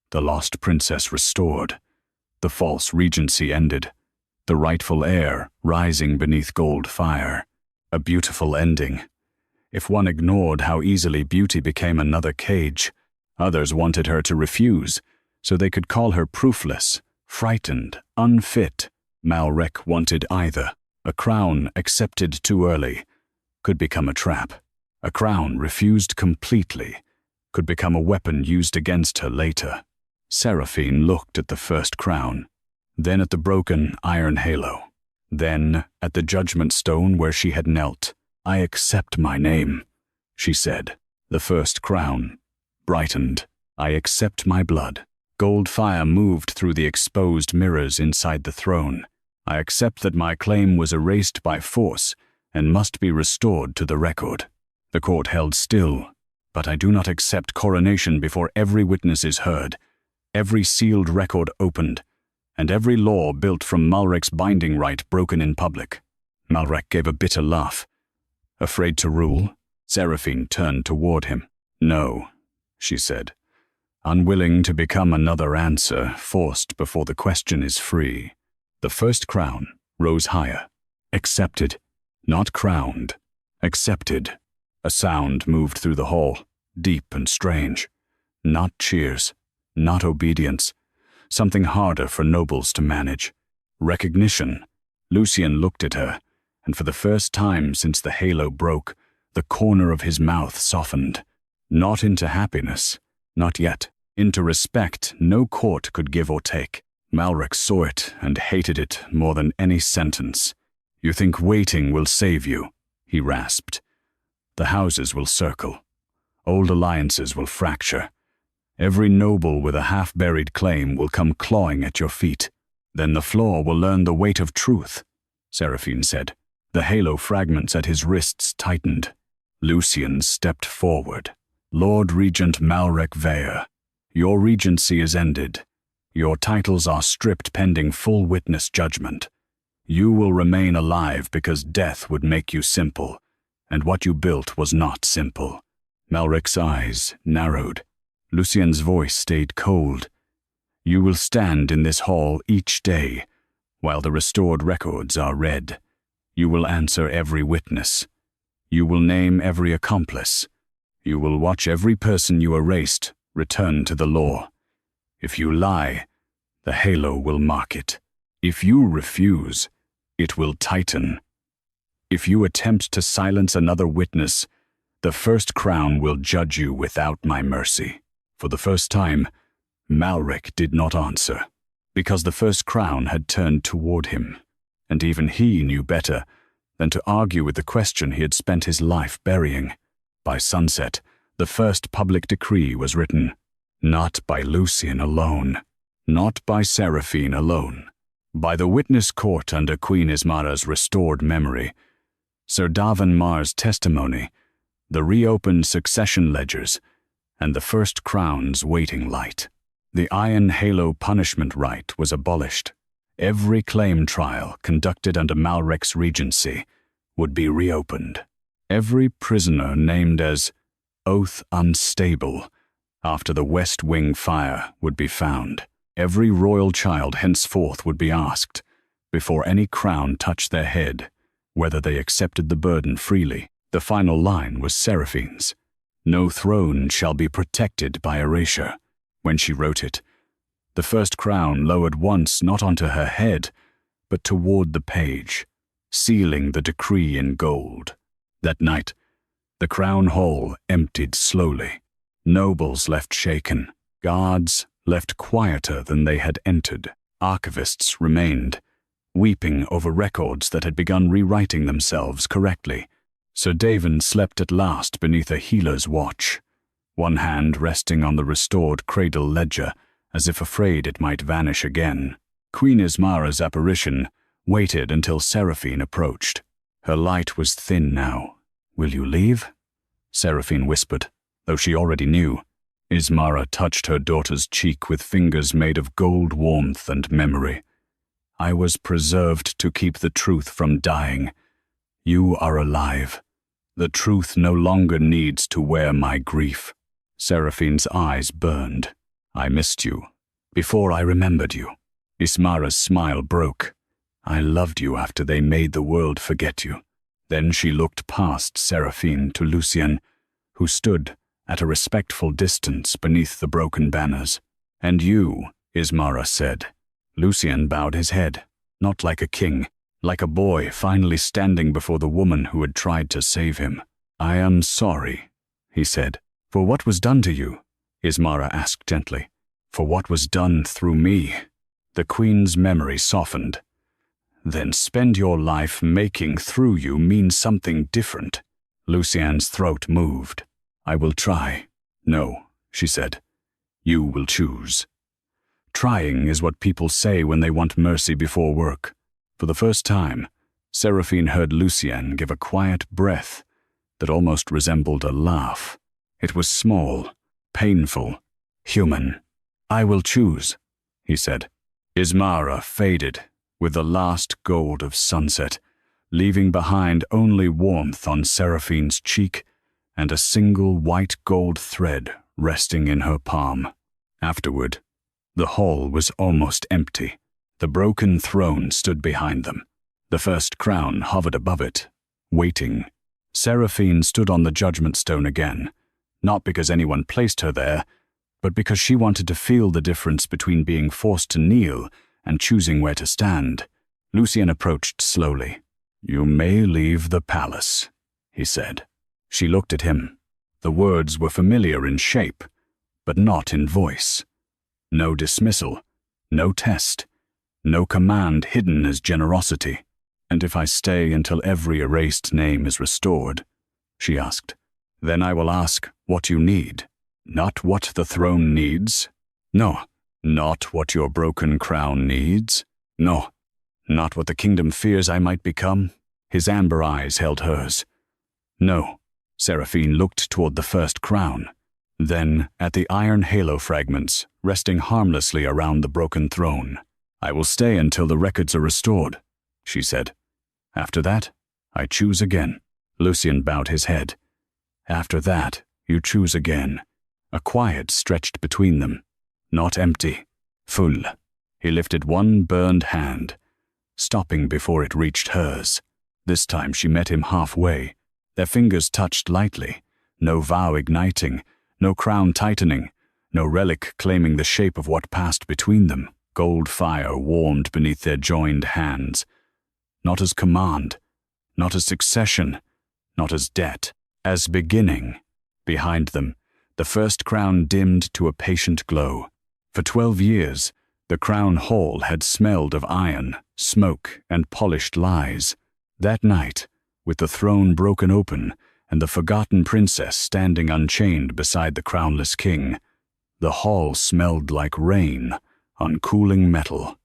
The lost princess restored. The false regency ended. The rightful heir rising beneath gold fire. A beautiful ending. If one ignored how easily beauty became another cage, others wanted her to refuse, so they could call her proofless, frightened, unfit. Malrek wanted either. A crown accepted too early could become a trap. A crown refused completely could become a weapon used against her later. Seraphine looked at the first crown, then at the broken iron halo, then at the judgment stone where she had knelt. "I accept my name," she said. The first crown brightened. "I accept my blood." Gold fire moved through the exposed mirrors inside the throne. "I accept that my claim was erased by force and must be restored to the record." The court held still. "But I do not accept coronation before every witness is heard, every sealed record opened, and every law built from Malrek's binding right broken in public." Malrek gave a bitter laugh. "Afraid to rule?" Seraphine turned toward him. "No," she said. unwilling to become another answer forced before the question is free. The first crown rose higher. Accepted, not crowned. Accepted. A sound moved through the hall, deep and strange. Not cheers, not obedience. Something harder for nobles to manage. Recognition. Lucien looked at her, and for the first time since the halo broke, the corner of his mouth softened. Not into happiness, not yet. Into respect no court could give or take. Malric saw it and hated it more than any sentence. "You think waiting will save you," he rasped. "The houses will circle. Old alliances will fracture. Every noble with a half-buried claim will come clawing at your feet. Then the floor will learn the weight of truth," Seraphine said. The halo fragments at his wrists tightened. Lucien stepped forward. "Lord Regent Malric Veyr, your regency is ended. Your titles are stripped pending full witness judgment. You will remain alive because death would make you simple, and what you built was not simple." Malric's eyes narrowed. Lucien's voice stayed cold. "You will stand in this hall each day, while the restored records are read. You will answer every witness. You will name every accomplice. You will watch every person you erased return to the law. If you lie, the halo will mark it. If you refuse, it will tighten. If you attempt to silence another witness, the first crown will judge you without my mercy." For the first time, Malric did not answer, because the first crown had turned toward him, and even he knew better than to argue with the question he had spent his life burying. By sunset, the first public decree was written, not by Lucien alone, not by Seraphine alone, by the witness court under Queen Ismara's restored memory, Sir Davin Mar's testimony, the reopened succession ledgers, and the first crown's waiting light. The Iron Halo punishment rite was abolished. Every claim trial conducted under Malric's regency would be reopened. Every prisoner named as Oath Unstable after the West Wing fire would be found. Every royal child henceforth would be asked, before any crown touched their head, whether they accepted the burden freely. The final line was Seraphine's. "No throne shall be protected by erasure." When she wrote it, the first crown lowered once not onto her head, but toward the page, sealing the decree in gold. That night, the crown hall emptied slowly. Nobles left shaken. Guards left quieter than they had entered. Archivists remained, weeping over records that had begun rewriting themselves correctly. Sir Davin slept at last beneath a healer's watch, one hand resting on the restored cradle ledger, as if afraid it might vanish again. Queen Ismara's apparition waited until Seraphine approached. Her light was thin now. "Will you leave?" Seraphine whispered, though she already knew. Ismara touched her daughter's cheek with fingers made of gold warmth and memory. "I was preserved to keep the truth from dying. You are alive. The truth no longer needs to wear my grief." Seraphine's eyes burned. "I missed you, before I remembered you." Ismara's smile broke. "I loved you after they made the world forget you." Then she looked past Seraphine to Lucien, who stood at a respectful distance beneath the broken banners. "And you," Ismara said. Lucien bowed his head, not like a king, like a boy finally standing before the woman who had tried to save him. "I am sorry," he said. "For what was done to you?" Ismara asked gently. "For what was done through me." The queen's memory softened. "Then spend your life making through you mean something different." Lucien's throat moved. "I will try." "No," she said. "You will choose." Trying is what people say when they want mercy before work. For the first time, Seraphine heard Lucien give a quiet breath that almost resembled a laugh. It was small, painful, human. "I will choose," he said. Ismara faded with the last gold of sunset, leaving behind only warmth on Seraphine's cheek and a single white gold thread resting in her palm. Afterward, the hall was almost empty. The broken throne stood behind them. The first crown hovered above it, waiting. Seraphine stood on the judgment stone again, not because anyone placed her there, but because she wanted to feel the difference between being forced to kneel and choosing where to stand. Lucien approached slowly. "You may leave the palace," he said. She looked at him. The words were familiar in shape, but not in voice. No dismissal, no test, no command hidden as generosity. "And if I stay until every erased name is restored," she asked, "then I will ask what you need, not what the throne needs. No, not what your broken crown needs. No, not what the kingdom fears I might become." His amber eyes held hers. "No." Seraphine looked toward the first crown, then at the iron halo fragments resting harmlessly around the broken throne. "I will stay until the records are restored," she said. "After that, I choose again." Lucien bowed his head. "After that, you choose again." A quiet stretched between them, not empty, full. He lifted one burned hand, stopping before it reached hers. This time she met him halfway. Their fingers touched lightly, no vow igniting, no crown tightening, no relic claiming the shape of what passed between them. Gold fire warmed beneath their joined hands. Not as command, not as succession, not as debt, as beginning. Behind them, the first crown dimmed to a patient glow. For 12 years, the crown hall had smelled of iron, smoke, and polished lies. That night, with the throne broken open and the forgotten princess standing unchained beside the crownless king, the hall smelled like rain on cooling metal.